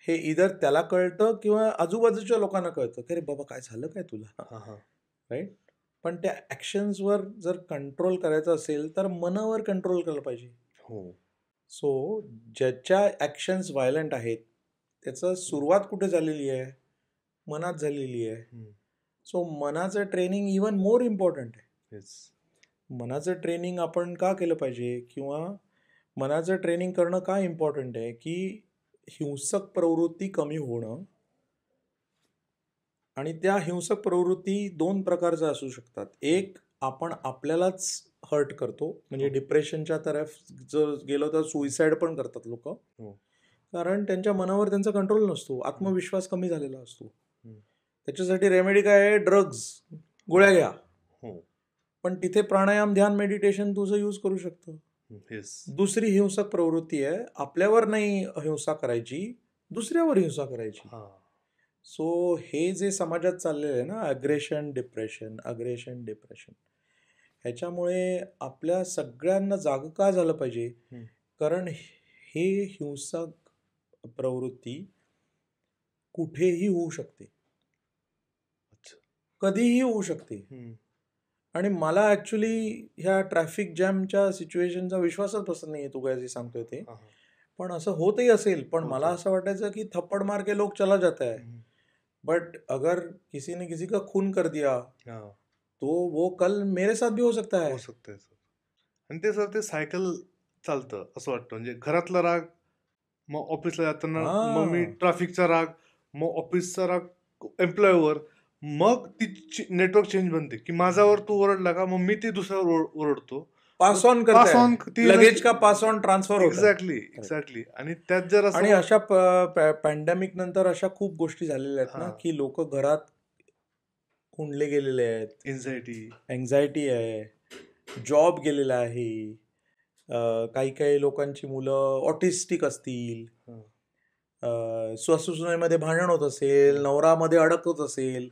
हे इधर त्याला कळतं किंवा आजूबाजूच्या लोकांना कळतं की अरे बाबा काय झालं काय तुला. राईट. पण त्या ॲक्शन्सवर जर कंट्रोल करायचं असेल तर मनावर कंट्रोल केलं पाहिजे. सो ज्याच्या ॲक्शन्स व्हायलंट आहेत त्याचं सुरुवात कुठे झालेली आहे? मनात झालेली आहे. सो मनाचं ट्रेनिंग इवन मोर इम्पॉर्टंट आहे. मनाचं ट्रेनिंग आपण का केलं पाहिजे, किंवा मनाचं ट्रेनिंग करणं का इम्पॉर्टंट आहे की हिंसक प्रवृत्ती कमी होणं. आणि त्या हिंसक प्रवृत्ती 2 प्रकारच्या असू शकतात. एक, आपण आपल्यालाच हर्ट करतो, म्हणजे डिप्रेशनच्या तरफ जर गेलो तर सुइसाईड पण करतात लोक, कारण त्यांच्या मनावर त्यांचा कंट्रोल नसतो, आत्मविश्वास कमी झालेला असतो. त्याच्यासाठी रेमेडी काय आहे? ड्रग्ज, गोळ्या घ्या. पण तिथे प्राणायाम, ध्यान, मेडिटेशन तुझं यूज करू शकतो. येस. दुसरी हिंसक प्रवृत्ती आहे, आपल्यावर नाही हिंसा करायची, दुसऱ्यावर हिंसा करायची. हा. सो हे जे समाजात चाललेलं आहे ना, अग्रेशन डिप्रेशन, ह्याच्यामुळे आपल्या सगळ्यांना जागं का झालं पाहिजे? कारण हे हिंसक प्रवृत्ती कुठेही होऊ शकते, अच्छा. कधीही होऊ शकते. आणि मला ॲक्च्युली ह्या ट्रॅफिक जॅमच्या सिच्युएशनचा विश्वासच बसत नाही आहे, तू काय जे सांगतोय ते. पण असं होतही असेल, पण मला असं वाटायचं की थप्पड मार के लोग चला जाता है, बट अगर किसी ने किसी का खून कर दिया तो वो कल मेरे साथ भी हो सकता है. हो सकतं. आणि ते सर ते सायकल चालतं असं वाटतं. म्हणजे घरातला राग, मग ऑफिसला जाताना मग मी ट्रॅफिकचा राग, मग ऑफिसचा राग एम्प्लॉयवर, मग ती नेटवर्क चेंज बनते की माझ्यावर तू ओरडला का मग मी ती दुसऱ्यावर ओरडतो. पास ऑन करता है, लगेज का पास ऑन ट्रान्सफर होता है. एक्झॅक्टली. आणि त्यात जर आणि अशा पॅन्डेमिक नंतर अशा खूप गोष्टी झालेल्या आहेत ना की लोक घरात कुंडले गेलेले आहेत, एन्झायटी आहे, जॉब गेलेला आहे, काही काही लोकांची मुलं ऑटिस्टिक असतील, स्वसुनेमध्ये भांडण होत असेल, नवरामध्ये अडकत असेल.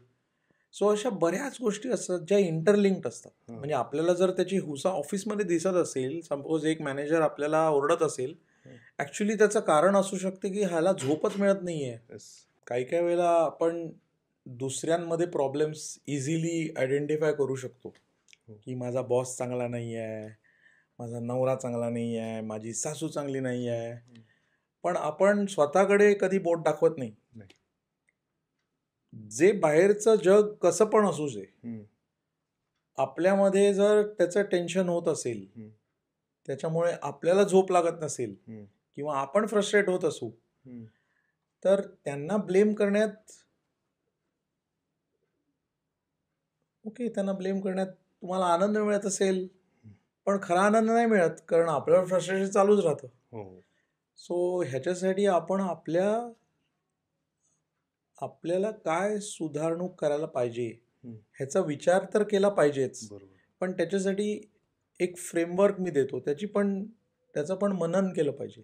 सो अशा बऱ्याच गोष्टी असतात ज्या इंटरलिंक्ड असतात. म्हणजे आपल्याला जर त्याची हुसा ऑफिसमध्ये दिसत असेल, सपोज एक मॅनेजर आपल्याला ओरडत असेल, ॲक्च्युली त्याचं कारण असू शकते की ह्याला झोपच मिळत नाही आहे. काही काही वेळेला आपण दुसऱ्यांमध्ये प्रॉब्लेम्स इझिली आयडेंटिफाय करू शकतो की माझा बॉस चांगला नाही आहे, माझा नवरा चांगला नाही आहे, माझी सासू चांगली नाही आहे, पण आपण स्वतःकडे कधी बोट दाखवत नाही. जे बाहेरचं जग कसं पण असू दे, आपल्यामध्ये जर त्याचं टेन्शन होत असेल, त्याच्यामुळे आपल्याला झोप लागत नसेल किंवा आपण फ्रस्ट्रेट होत असू, तर त्यांना ब्लेम करण्यात तुम्हाला आनंद मिळत असेल, पण खरा आनंद नाही मिळत, कारण आपल्याला फ्रस्ट्रेशन चालूच राहतं. सो ह्याच्यासाठी आपण आपल्याला काय सुधारणूक करायला पाहिजे ह्याचा विचार तर केला पाहिजेच, पण त्याच्यासाठी एक फ्रेमवर्क मी देतो, त्याचं पण मनन केलं पाहिजे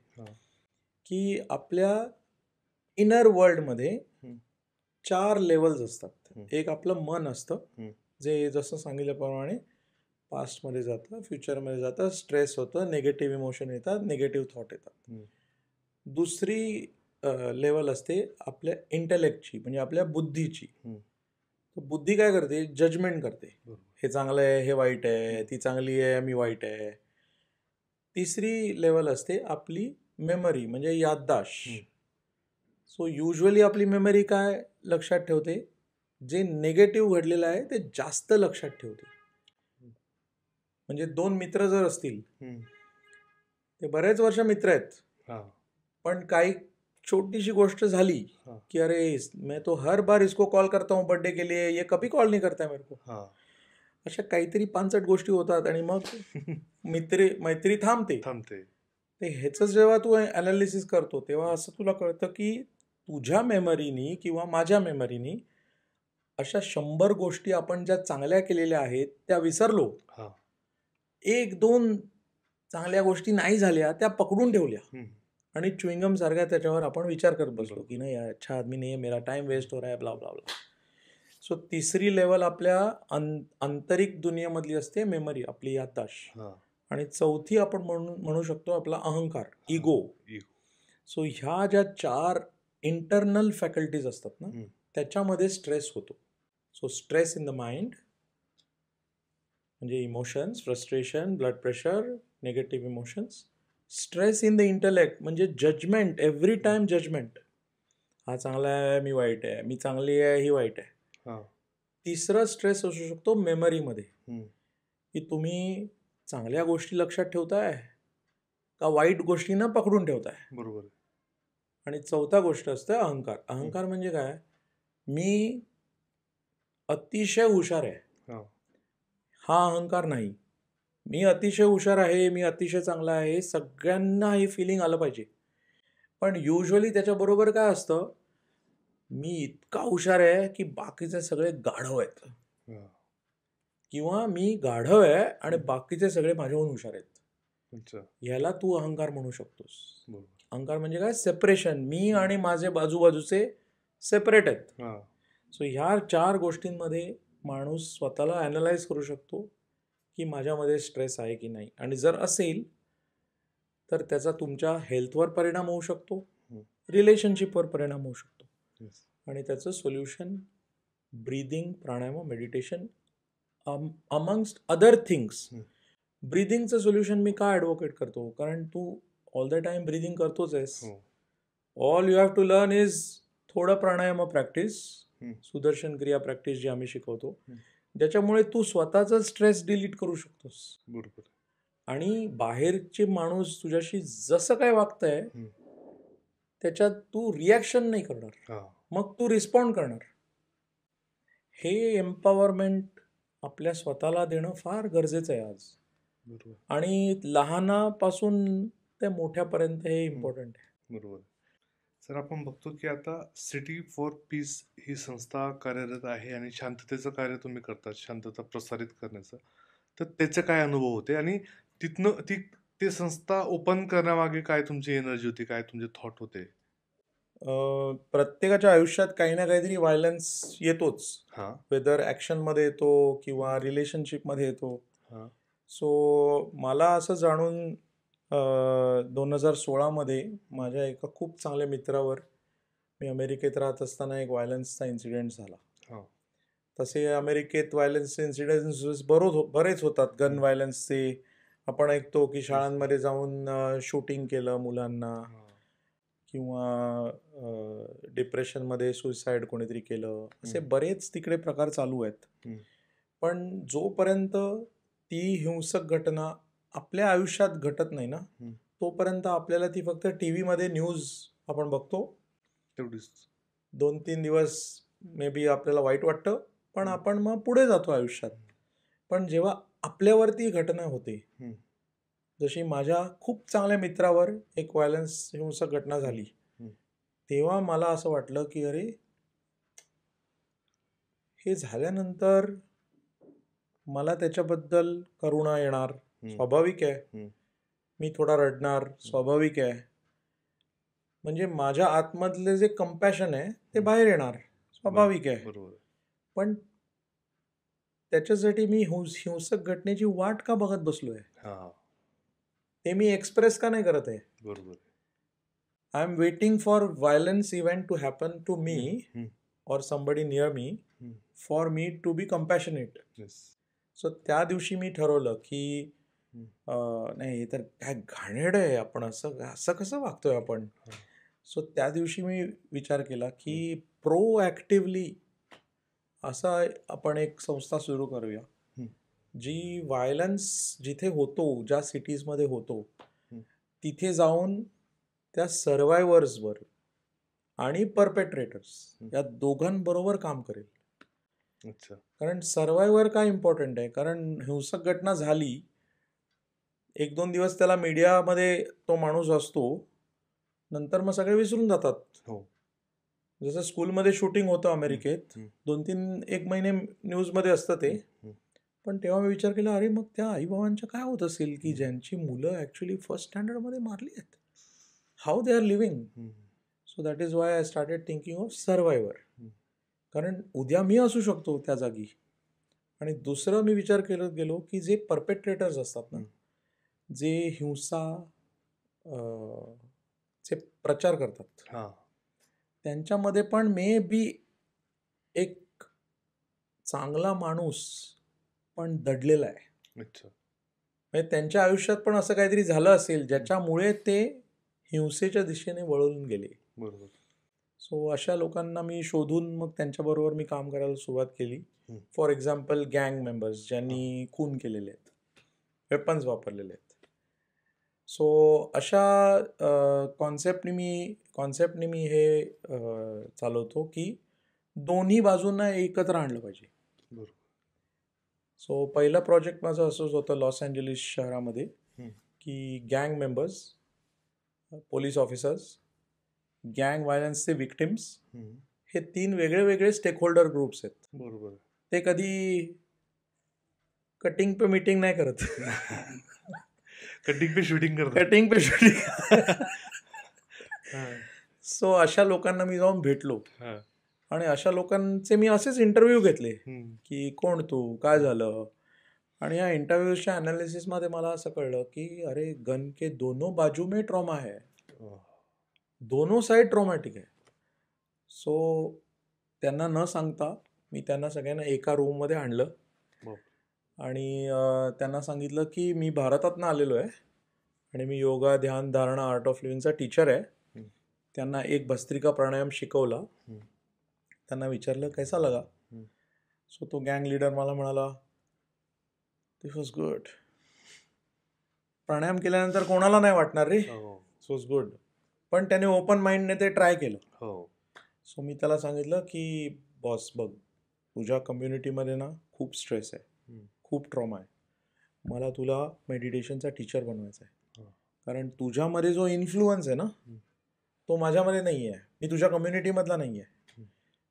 की आपल्या इनर वर्ल्डमध्ये 4 लेवल्स असतात. एक आपलं मन असतं, जे जसं सांगितल्याप्रमाणे पास्टमध्ये जातं, फ्युचरमध्ये जातं, स्ट्रेस होतं, निगेटिव्ह इमोशन येतात, निगेटिव्ह थॉट येतात. दुसरी लेवल असते आपल्या इंटेलेक्टची, म्हणजे आपल्या बुद्धीची. बुद्धी काय करते? जजमेंट करते, हे चांगलं आहे, हे वाईट आहे, ती चांगली आहे, मी वाईट आहे. तिसरी लेवल असते आपली मेमरी, म्हणजे याददाश्त. सो युजली आपली मेमरी काय लक्षात ठेवते? जे निगेटिव्ह घडलेलं आहे ते जास्त लक्षात ठेवते. म्हणजे 2 मित्र जर असतील, ते बरेच वर्ष मित्र आहेत, पण काही छोटीशी गोष्ट झाली की अरे मैं तो हर बार इसको कॉल करता हूँ बर्थडे के लिए, ये कभी कॉल नहीं करता है मेरे को. अशा काहीतरी 5 गोष्टी होतात आणि मग मैत्री थांबते. ते ह्याचं जेव्हा तू ॲनालिसिस करतो तेव्हा असं तुला कळतं की तुझ्या मेमरीनी किंवा माझ्या मेमरीनी अशा 100 गोष्टी आपण ज्या चांगल्या केलेल्या आहेत त्या विसरलो, 1-2 चांगल्या गोष्टी नाही झाल्या त्या पकडून ठेवल्या आणि च्युइंगम सारख्या त्याच्यावर आपण विचार करत बसलो की नाही अच्छा आदमी नाही आहे, मेरा टाइम वेस्ट हो रहा है, ब्ला ब्ला ब्ला. सो तिसरी लेवल आपल्या आंतरिक दुनियेमधली असते मेमरी, आपली याददाश्त. आणि चौथी आपण म्हणू शकतो आपला अहंकार, इगो. सो ह्या ज्या 4 इंटरनल फॅकल्टीज असतात ना, त्याच्यामध्ये स्ट्रेस होतो. So stress in the mind म्हणजे emotions, frustration, blood pressure, negative emotions. Stress in the intellect म्हणजे जजमेंट, एव्हरी टाइम जजमेंट, हा चांगला आहे, मी वाईट आहे, मी चांगली आहे, ही वाईट आहे. तिसरा स्ट्रेस असू शकतो मेमरीमध्ये, की तुम्ही चांगल्या गोष्टी लक्षात ठेवताय का वाईट गोष्टींना पकडून ठेवताय. बरोबर. आणि चौथा गोष्ट असते अहंकार. अहंकार म्हणजे काय? मी अतिशय हुशार आहे, हा अहंकार नाही. मी अतिशय हुशार आहे, मी अतिशय चांगला आहे, सगळ्यांना हे फिलिंग आलं पाहिजे. पण युजली त्याच्याबरोबर काय असतं, मी इतका हुशार आहे की बाकीचे सगळे गाढव आहेत, किंवा मी गाढव आहे आणि बाकीचे सगळे माझ्याहून हुशार आहेत. अच्छा. ह्याला तू अहंकार म्हणू शकतोस. बरोबर. अहंकार म्हणजे काय? सेपरेशन. मी आणि माझे बाजूबाजूचे सेपरेट आहेत. हा. सो ह्या 4 गोष्टींमध्ये माणूस स्वतःला ॲनलाइज करू शकतो की माझ्यामध्ये स्ट्रेस आहे की नाही, आणि जर असेल तर त्याचा तुमच्या हेल्थवर परिणाम होऊ शकतो, हम्म. रिलेशनशिपवर परिणाम होऊ शकतो. Yes. आणि त्याचं solution breathing, pranayama, meditation amongst other things. ब्रीदिंगचं सोल्युशन मी का ॲडव्होकेट करतो? कारण तू ऑल द टाइम ब्रीदिंग करतोच आहेस. हो. All you have to learn is थोडं प्राणायाम प्रॅक्टिस, हम्म. सुदर्शन क्रिया प्रॅक्टिस जी आम्ही शिकवतो, हम्म. ज्याच्यामुळे तू स्वतःचा स्ट्रेस डिलीट करू शकतोस. बरोबर. आणि बाहेरचे माणूस तुझ्याशी जसं काय वागतंय हम्म. त्याच्यात तू रिॲक्शन नाही करणार, हा. मग तू रिस्पॉन्ड करणार. हे एम्पॉवरमेंट आपल्या स्वतःला देणं फार गरजेचं आहे आज. बरोबर. आणि लहानापासून ते मोठ्यापर्यंत हे इम्पॉर्टंट आहे. बरोबर. सर, आपण बघतो की आता सिटी फॉर पीस ही संस्था कार्यरत आहे आणि शांततेचं कार्य तुम्ही करतात, शांतता प्रसारित करण्याचं. तर त्याचे काय अनुभव होते आणि तिथनं ते संस्था ओपन करण्यामागे काय तुमची एनर्जी होती, काय तुमचे थॉट होते? प्रत्येकाच्या आयुष्यात काही ना काहीतरी व्हायलन्स येतोच. हा. वेदर ॲक्शनमध्ये येतो किंवा रिलेशनशिपमध्ये येतो. हा. सो मला असं जाणून 2016मध्ये माझ्या एका खूप चांगल्या मित्रावर, मी अमेरिकेत राहत असताना एक व्हायलन्सचा इन्सिडेंट झाला. हा. तसे अमेरिकेत व्हायलन्सचे इन्सिडेंट्स बरेच होतात. गन व्हायलन्सचे आपण ऐकतो की शाळांमध्ये जाऊन शूटिंग केलं मुलांना, किंवा डिप्रेशनमध्ये सुसाईड कोणीतरी केलं, असे बरेच तिकडे प्रकार चालू आहेत. पण जोपर्यंत ती हिंसक घटना आपल्या आयुष्यात घटत नाही ना, तोपर्यंत आपल्याला ती फक्त टी व्हीमध्ये न्यूज आपण बघतो, तेवढीच 2-3 दिवस मे बी आपल्याला वाईट वाटतं, पण आपण मग पुढे जातो आयुष्यात. पण जेव्हा आपल्यावरती घटना होते, जशी माझ्या खूप चांगल्या मित्रावर एक व्हायलन्स हिंसक घटना झाली, तेव्हा मला असं वाटलं की अरे, हे झाल्यानंतर मला त्याच्याबद्दल करुणा येणार, स्वाभाविक आहे. मी थोडा रडणार, स्वाभाविक आहे. म्हणजे माझ्या आतमधले जे कंपॅशन आहे ते बाहेर येणार, स्वाभाविक आहे. पण त्याच्यासाठी मी हिंसक घटनेची वाट का बघत बसलोय? ते मी एक्सप्रेस का नाही करत आहे? बरोबर. I am waiting for violence event to happen to me or somebody near me for me to be compassionate. So त्या दिवशी मी ठरवलं की नाही, तर काय घाणेरडं आहे, आपण असं कसं वागतोय आपण. सो त्या दिवशी मी विचार केला की प्रोॲक्टिव्हली असा आपण एक संस्था सुरू करूया, जी व्हायलन्स जिथे होतो, ज्या सिटीजमध्ये होतो, तिथे जाऊन त्या सर्वायव्हर्सवर आणि परपेट्रेटर्स या दोघांबरोबर काम करेल. अच्छा. कारण सर्वायव्हर का इम्पॉर्टंट आहे? कारण हिंसक घटना झाली, 1-2 दिवस त्याला मीडियामध्ये तो माणूस असतो, नंतर मग सगळे विसरून जातात. हो. जसं स्कूलमध्ये शूटिंग होतं अमेरिकेत, 2-3-1 महिने न्यूजमध्ये असतं ते. पण तेव्हा मी विचार केला, अरे मग त्या आईबाबांचं काय होत असेल की ज्यांची मुलं ॲक्च्युली फर्स्ट स्टँडर्डमध्ये मारली आहेत, how they are living. So that is why I started thinking of survivor. कारण उद्या मी असू शकतो त्या जागी. आणि दुसरं मी विचार करत गेलो की जे परपेट्रेटर्स असतात ना, जे हिंसा चे प्रचार करतात, त्यांच्यामध्ये पण मे बी एक चांगला माणूस पण दडलेला आहे. म्हणजे त्यांच्या आयुष्यात पण असं काहीतरी झालं असेल ज्याच्यामुळे ते हिंसेच्या दिशेने वळून गेले. बरोबर. सो अशा लोकांना मी शोधून मग त्यांच्याबरोबर मी काम करायला सुरुवात केली. फॉर एक्झाम्पल गँग मेंबर्स ज्यांनी खून केलेले आहेत, वेपन्स वापरलेले आहेत. सो अशा कॉन्सेप्टनी मी हे चालवतो की दोन्ही बाजूंना एकत्र आणलं पाहिजे. बरोबर. सो पहिलं प्रोजेक्ट माझं असंच होतं लॉस एंजलिस शहरामध्ये, की गँग मेंबर्स, पोलीस ऑफिसर्स, गँग व्हायलन्सचे विक्टिम्स, हे 3 वेगळे वेगळे स्टेक होल्डर ग्रुप्स आहेत. बरोबर. ते कधी कटिंग पे मीटिंग नाही करत. कटिंग पे शूटिंग करतो. कटिंग पे शूटिंग. सो अशा लोकांना मी जाऊन भेटलो आणि अशा लोकांचे मी असेच इंटरव्ह्यू घेतले की कोण तू, काय झालं. आणि या इंटरव्ह्यूच्या अनालिसिसमध्ये मला असं कळलं की अरे गन के दोनों बाजू में ट्रॉमा है, दोनों साइड ट्रॉमॅटिक आहे. सो त्यांना न सांगता मी त्यांना सगळ्यांना एका रूममध्ये आणलं आणि त्यांना सांगितलं की मी भारतातनं आलेलो आहे आणि मी योगा, ध्यान, धारणा, आर्ट ऑफ लिव्हिंगचा टीचर आहे. त्यांना एक भस्त्रिका प्राणायाम शिकवला. त्यांना विचारलं कैसा लगा. सो तो गँग लीडर मला म्हणाला दिस वॉज गुड. प्राणायाम केल्यानंतर कोणाला नाही वाटणार रे, सो वॉज गुड. पण त्याने ओपन माइंडने ते ट्राय केलं. सो मी त्याला सांगितलं की बॉस बघ, तुझ्या कम्युनिटीमध्ये ना खूप स्ट्रेस आहे, खूप ट्रॉमा आहे. मला तुला मेडिटेशनचा टीचर बनवायचा आहे. कारण तुझ्यामध्ये जो इन्फ्लुअन्स आहे ना तो माझ्यामध्ये नाही आहे, मी तुझ्या कम्युनिटीमधला नाही आहे.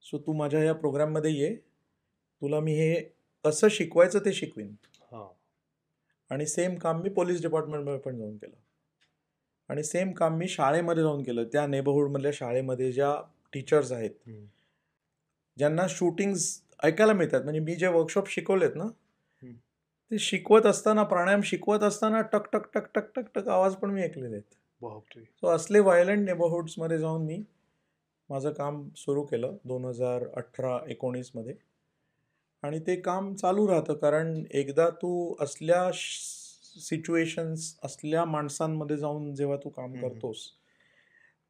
सो तू माझ्या या प्रोग्राममध्ये ये, तुला मी हे कसं शिकवायचं ते शिकवीन. आणि सेम काम मी पोलीस डिपार्टमेंटमध्ये पण जाऊन केलं आणि सेम काम मी शाळेमध्ये जाऊन केलं. त्या नेबरहूडमधल्या शाळेमध्ये ज्या टीचर्स आहेत, ज्यांना शूटिंग्स ऐकायला मिळतात, म्हणजे मी जे वर्कशॉप शिकवलेत ना ते शिकवत असताना, प्राणायाम शिकवत असताना टक टक टक टक टक टक आवाज पण मी ऐकलेले आहेत. सो असले व्हायलंट नेबरहूड्समध्ये जाऊन मी माझं काम सुरू केलं 2018-19 मध्ये. आणि ते काम चालू राहतं, कारण एकदा तू असल्या सिच्युएशन्स, असल्या माणसांमध्ये जाऊन जेव्हा तू काम करतोस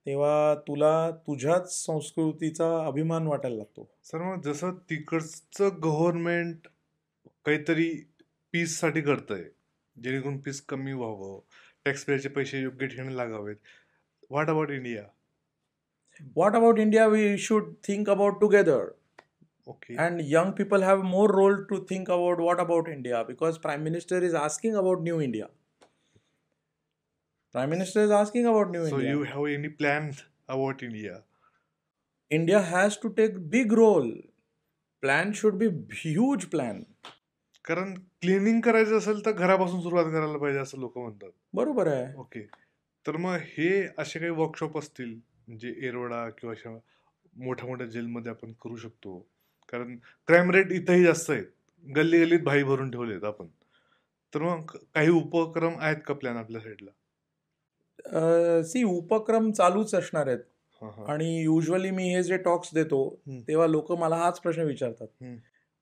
तेव्हा तुला तुझ्याच संस्कृतीचा अभिमान वाटायला लागतो. सर मग जसं तिकडचं गव्हर्नमेंट काहीतरी पीससाठी करतंय, जेणेकरून पीस कमी व्हावं, टॅक्सपेअरचे पैसे योग्य ठिकाणी लागावेत, what about India? What about India? We should think about together. Okay. And young people have more role to think about what about India, because Prime Minister is asking about New India. Prime Minister is asking about New So India. you have any plans about India? India has to take big role. Plan should be huge plan. कारण cleaning करायचं असेल तर घरापासून सुरुवात करायला पाहिजे असं लोक म्हणतात. बरोबर आहे. ओके. तर मग हे असे काही वर्कशॉप असतील म्हणजे एरोडा किंवा अशा मोठ्या मोठ्या जेलमध्ये आपण करू शकतो, कारण क्राईम रेट इथंही जास्त आहेत, गल्ली गल्लीत भाई भरून ठेवलेत आपण. तर मग काही उपक्रम आहेत का प्लॅन आपल्या साईडला? उपक्रम चालूच असणार आहेत. आणि युजली मी हे जे टॉक्स देतो तेव्हा लोक मला हाच प्रश्न विचारतात.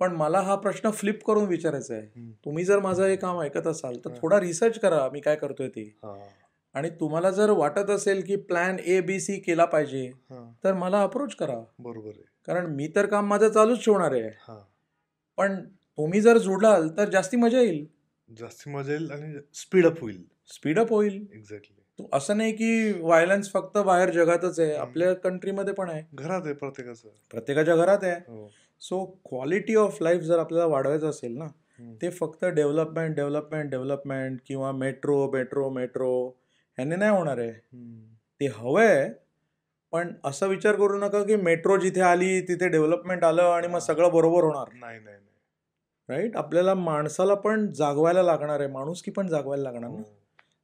पण मला हा प्रश्न फ्लिप करून विचारायचा आहे, तुम्ही जर माझं हे काम ऐकत असाल तर थोडा रिसर्च करा मी काय करतोय ते. आणि तुम्हाला जर वाटत असेल की प्लॅन ABC केला पाहिजे तर मला अप्रोच करा. बरोबर आहे. कारण मी तर काम माझं चालूच ठेवणार आहे. पण तुम्ही जर जोडाल तर जास्ती मजा येईल. जास्ती मजा येईल आणि स्पीडअप होईल. एक्झॅक्टली. असं नाही की व्हायलन्स फक्त बाहेर जगातच आहे, आपल्या कंट्रीमध्ये पण आहे, घरात आहे, प्रत्येकाच्या घरात आहे. सो क्वालिटी ऑफ लाईफ जर आपल्याला वाढवायचं असेल ना, ते फक्त डेव्हलपमेंट किंवा मेट्रो ह्याने नाही होणार आहे. ते हवंय, पण असं विचार करू नका की मेट्रो जिथे आली तिथे डेव्हलपमेंट आलं आणि मग सगळं बरोबर होणार. नाही. राईट. आपल्याला माणसाला पण जागवायला लागणार आहे, माणुसकी पण जागवायला लागणार ना.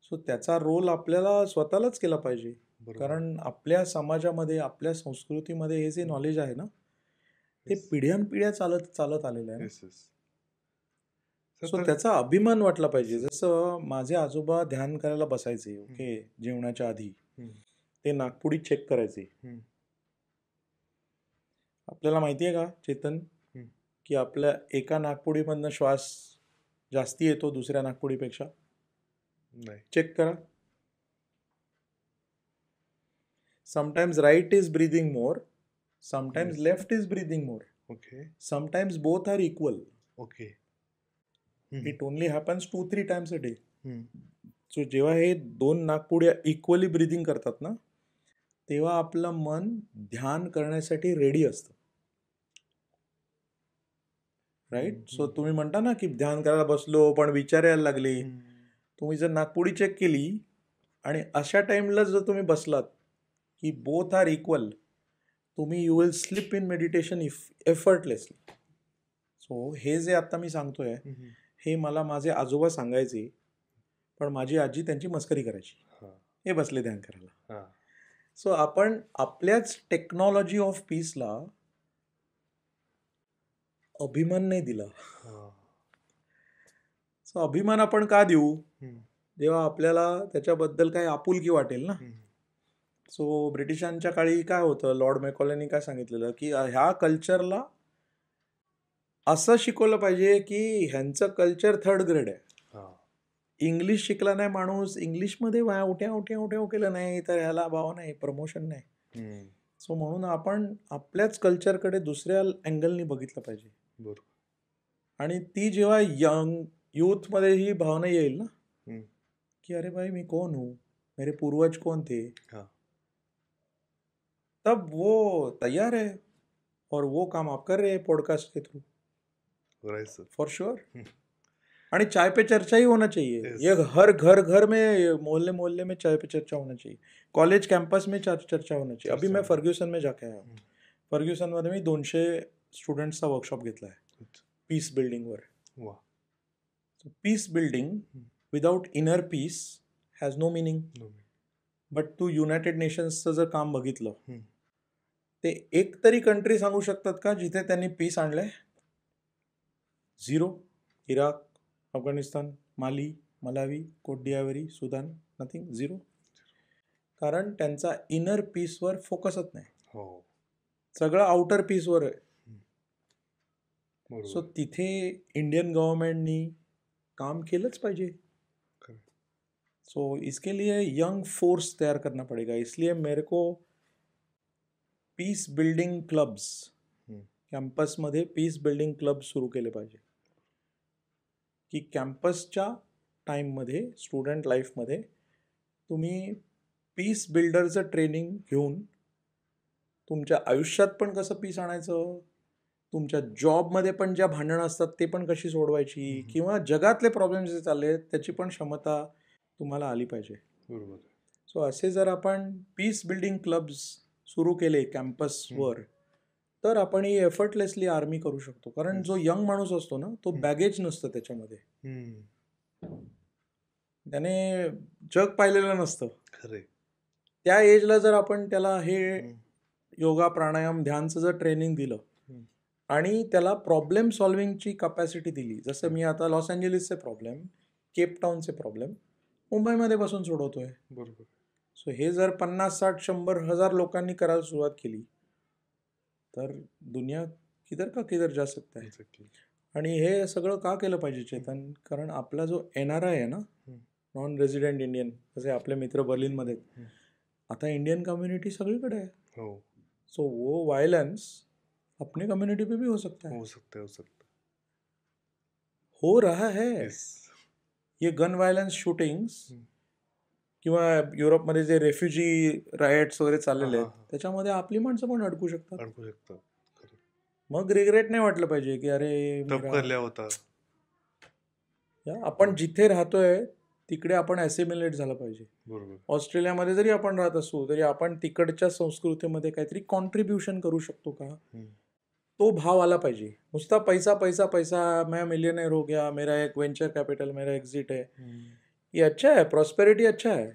सो त्याचा रोल आपल्याला स्वतःलाच केला पाहिजे. कारण आपल्या समाजामध्ये, आपल्या संस्कृतीमध्ये हे जे नॉलेज आहे ना ते पिढ्यानपिढ्या चालत आलेलं आहे. सो त्याचा अभिमान वाटला पाहिजे. जसं माझे आजोबा ध्यान करायला बसायचे, ओके, जेवणाच्या आधी ते नागपुडी चेक करायचे. आपल्याला माहिती आहे का चेतन की आपल्या एका नागपुडीमधनं श्वास जास्ती येतो दुसऱ्या नागपुडीपेक्षा? नाही. चेक करा. Sometimes right is breathing more, sometimes left is breathing more. Okay. Sometimes both are equal. Okay. It only happens 2-3 times a day. So जेव्हा हे दोन नागपुड्या इक्वली ब्रीदिंग करतात ना तेव्हा आपलं मन ध्यान करण्यासाठी रेडी असतं. राईट. सो तुम्ही म्हणता ना की ध्यान करायला बसलो पण विचार यायला लागले. तुम्ही जर नागपुडी चेक केली आणि अशा टाइमला जर तुम्ही बसलात की बोथ आर इक्वल, तुम्ही you will slip in meditation effortlessly. So हे जे आता मी सांगतोय हे मला माझे आजोबा सांगायचे, पण माझी आजी त्यांची मस्करी करायची. हा. हे बसले ध्यान करायला. हा. सो आपण आपल्याच टेक्नॉलॉजी ऑफ पीसला अभिमान नाही दिला. हा. सो अभिमान आपण का देऊ? हम्म. जेव्हा आपल्याला त्याच्याबद्दल काही आपुलकी वाटेल ना. हम्म. सो ब्रिटिशांच्या काळी काय होतं, लॉर्ड मॅकॉलेनी काय सांगितलेलं की ह्या कल्चरला असं शिकवलं पाहिजे की ह्यांचं कल्चर थर्ड ग्रेड आहे. हा. इंग्लिश शिकला नाही माणूस, इंग्लिशमध्ये उठ्या केलं नाही तर ह्याला भाव नाही, प्रमोशन नाही. हम्म. सो म्हणून आपण आपल्याच कल्चरकडे दुसऱ्या अँगलनी बघितलं पाहिजे. बरोबर. आणि ती जेव्हा यूथमध्ये ही भावना येईल ना हम्म. कि अरे भाई मैं कौन हूँ, मेरे पूर्वज कौन थे, हाँ. तब वो तैयार है और वो काम आप कर रहे हैं podcast K through. Right, sir. For sure. आणि चाय पे चर्चा ही होना चाहिए. Yes. ये हर घर में, मोहल्ले में चाय पे चर्चा होना चाहिए. कॉलेज कैंपस में चर्चा होना चाहिए. अभी मैं फर्ग्युसन में जाके आया हूँ. फर्ग्युसनमध्ये मी 200 स्टुडंट्सचा वर्कशॉप घेतला आहे पीस बिल्डिंगवर. वा. Peace building without inner peace has no meaning. But तू युनायटेड नेशन्सचं जर काम बघितलं, ते एक तरी कंट्री सांगू शकतात का जिथे त्यांनी पीस आणलंय? Zero. Iraq, Afghanistan, Mali, Malawi, Cote d'Ivoire, Sudan, nothing. Zero. कारण त्यांचा इनर पीसवर फोकसच नाही. हो. सगळं आउटर पीसवर आहे. बरोबर. सो तिथे इंडियन गव्हर्नमेंटनी काम केलंच पाहिजे. सो इसके लिए यंग फोर्स तैयार करना पड़ेगा. इसलिए मेरे को पीस बिल्डिंग क्लब्स, कॅम्पसमध्ये पीस बिल्डिंग क्लब सुरू केले पाहिजे की कॅम्पसच्या टाईममध्ये, स्टुडंट लाईफमध्ये तुम्ही पीस बिल्डरचं ट्रेनिंग घेऊन तुमच्या आयुष्यात पण कसं पीस आणायचं, तुमच्या जॉबमध्ये पण ज्या भांडणं असतात ते पण कशी सोडवायची, किंवा जगातले प्रॉब्लेम्स जे चालले आहेत त्याची पण क्षमता तुम्हाला आली पाहिजे. बरोबर. सो असे जर आपण पीस बिल्डिंग क्लब्स सुरू केले कॅम्पसवर, तर आपण ही एफर्टलेसली आर्मी करू शकतो. कारण जो यंग माणूस असतो ना, तो बॅगेज नसतं त्याच्यामध्ये, त्याने जग पाहिलेलं नसतं. खरे. त्या एजला जर आपण त्याला हे योगा, प्राणायाम, ध्यानचं जर ट्रेनिंग दिलं आणि त्याला प्रॉब्लेम सॉल्विंगची कपॅसिटी दिली, जसं मी आता लॉस एंजलिसचे प्रॉब्लेम, केपटाऊनचे प्रॉब्लेम मुंबईमध्ये बसून सोडवतोय. बरोबर. सो हे जर 50, 60, 100, 1000 लोकांनी करायला सुरुवात केली तर दुनिया किधर का किधर जा सकता है. आणि हे सगळं का केलं पाहिजे चेतन? कारण आपला जो NRI आहे ना, नॉन रेसिडेंट इंडियन, जसे आपले मित्र बर्लिनमध्ये, आता इंडियन कम्युनिटी सगळीकडे आहे. हो. सो वो वायलेंस अपनी कम्युनिटी पे भी हो सकता है. हो रहा है. ये गन वायलेंस शूटिंग्स किंवा युरोपमध्ये जे रेफ्युजी रायट्स वगैरे चाललेले आहेत, त्याच्यामध्ये आपली माणसं पण अडकू शकतात. मग रिग्रेट नाही वाटलं पाहिजे की अरे होता. आपण जिथे राहतोय तिकडे आपण ॲसिमिलेट झालं पाहिजे. बरोबर. ऑस्ट्रेलियामध्ये जरी आपण राहत असू तरी आपण तिकडच्या संस्कृतीमध्ये काहीतरी कॉन्ट्रीब्युशन करू शकतो का, तो भाव आला पाहिजे. नुसता पैसा पैसा पैसा, मैं मिलियनेयर हो गया, मेरा एक वेंचर कैपिटल, मेरा एग्जिट है, ये अच्छा है, प्रॉस्पेरिटी अच्छा है,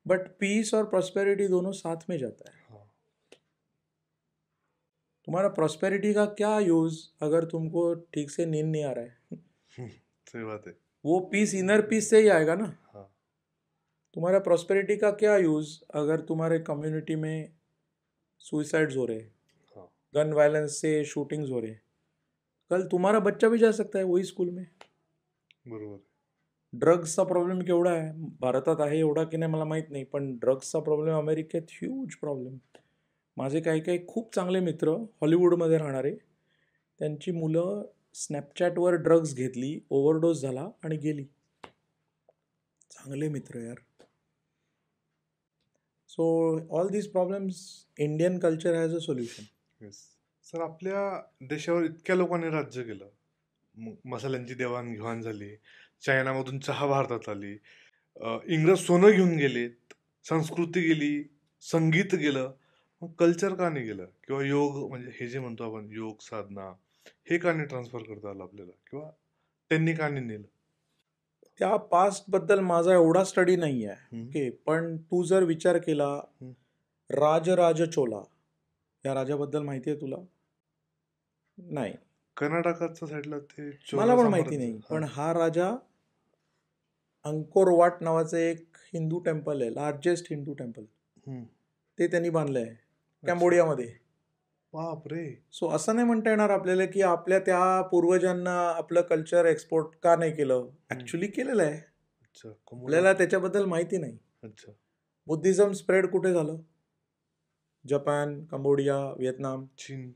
बट पीस और प्रॉस्पेरिटी दोनों साथ में जाता है. तुम्हारा प्रॉस्पेरिटी का क्या यूज अगर तुमको ठीक से नींद नहीं आ रहा है? सही बात है. वो पीस इनर पीस से ही आएगा ना. तुम्हारा प्रॉस्पेरिटी का क्या यूज अगर तुम्हारे कम्युनिटी में सुइसाइड्स हो रहे, गन वायलेंस से शूटिंग्स हो रहे, कल तुम्हारा बच्चा भी जा सकता है वही स्कूल में. बरोबर. ड्रग्सचा प्रॉब्लेम केवढा आहे भारतात, आहे एवढा की नाही मला माहीत नाही, पण ड्रग्सचा प्रॉब्लेम अमेरिकेत ह्यूज प्रॉब्लेम. माझे काही खूप चांगले मित्र हॉलिवूडमध्ये राहणारे, त्यांची मुलं स्नॅपचॅटवर ड्रग्स घेतली, ओव्हरडोस झाला आणि गेली. चांगले मित्र यार. So all these problems Indian culture has a solution. Sir, आपल्या देशावर इतक्या लोकांनी राज्य केलं, मसाल्यांची देवाणघेवाण झाली, चायनामधून चहा भारतात आली, इंग्रज सोनं घेऊन गेलेत, संस्कृती गेली, संगीत गेलं, मग कल्चर का नाही गेलं? किंवा योग, म्हणजे हे जे म्हणतो आपण योग साधना, हे का नाही ट्रान्सफर करता आलं आपल्याला, किंवा त्यांनी का नाही नेलं? त्या पास्ट बद्दल माझा एवढा स्टडी नाही आहे. ओके, पण तू जर विचार केला, राजराज चोला या राजाबद्दल माहिती आहे तुला? नाही, कर्नाटकाच्या साईडला ते मला पण माहिती नाही. पण हा राजा अंकोरवाट नावाचं एक हिंदू टेम्पल आहे, लार्जेस्ट हिंदू टेम्पल, ते त्यांनी बांधलंय कॅम्बोडियामध्ये. बापरे. सो असं नाही म्हणता येणार आपल्याला की आपल्या त्या पूर्वजांना आपलं कल्चर एक्सपोर्ट का नाही केलं. ऍक्च्युली केलेलं आहे, आपल्याला त्याच्याबद्दल माहिती नाही. बुद्धिझम स्प्रेड कुठे झालं? जपान, कंबोडिया, व्हिएतनाम, चीन.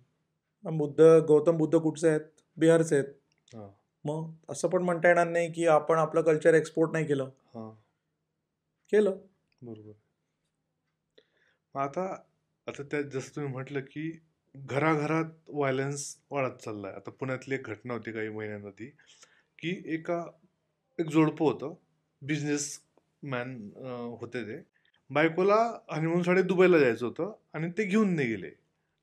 गौतम बुद्ध कुठचे आहेत? बिहारचे आहेत. मग असं पण म्हणता येणार नाही की आपण आपलं कल्चर एक्सपोर्ट नाही केलं. केलं. बरोबर. आता त्यात जसं तुम्ही म्हटलं की घराघरात व्हायलन्स वाढत चाललाय. आता पुण्यातली एक घटना होती काही महिन्यांआधी की एक जोडपं होतं, बिझनेसमॅन होते. ते बायकोला हनीमूनसाठी दुबईला जायचं होतं आणि ते घेऊन नाही गेले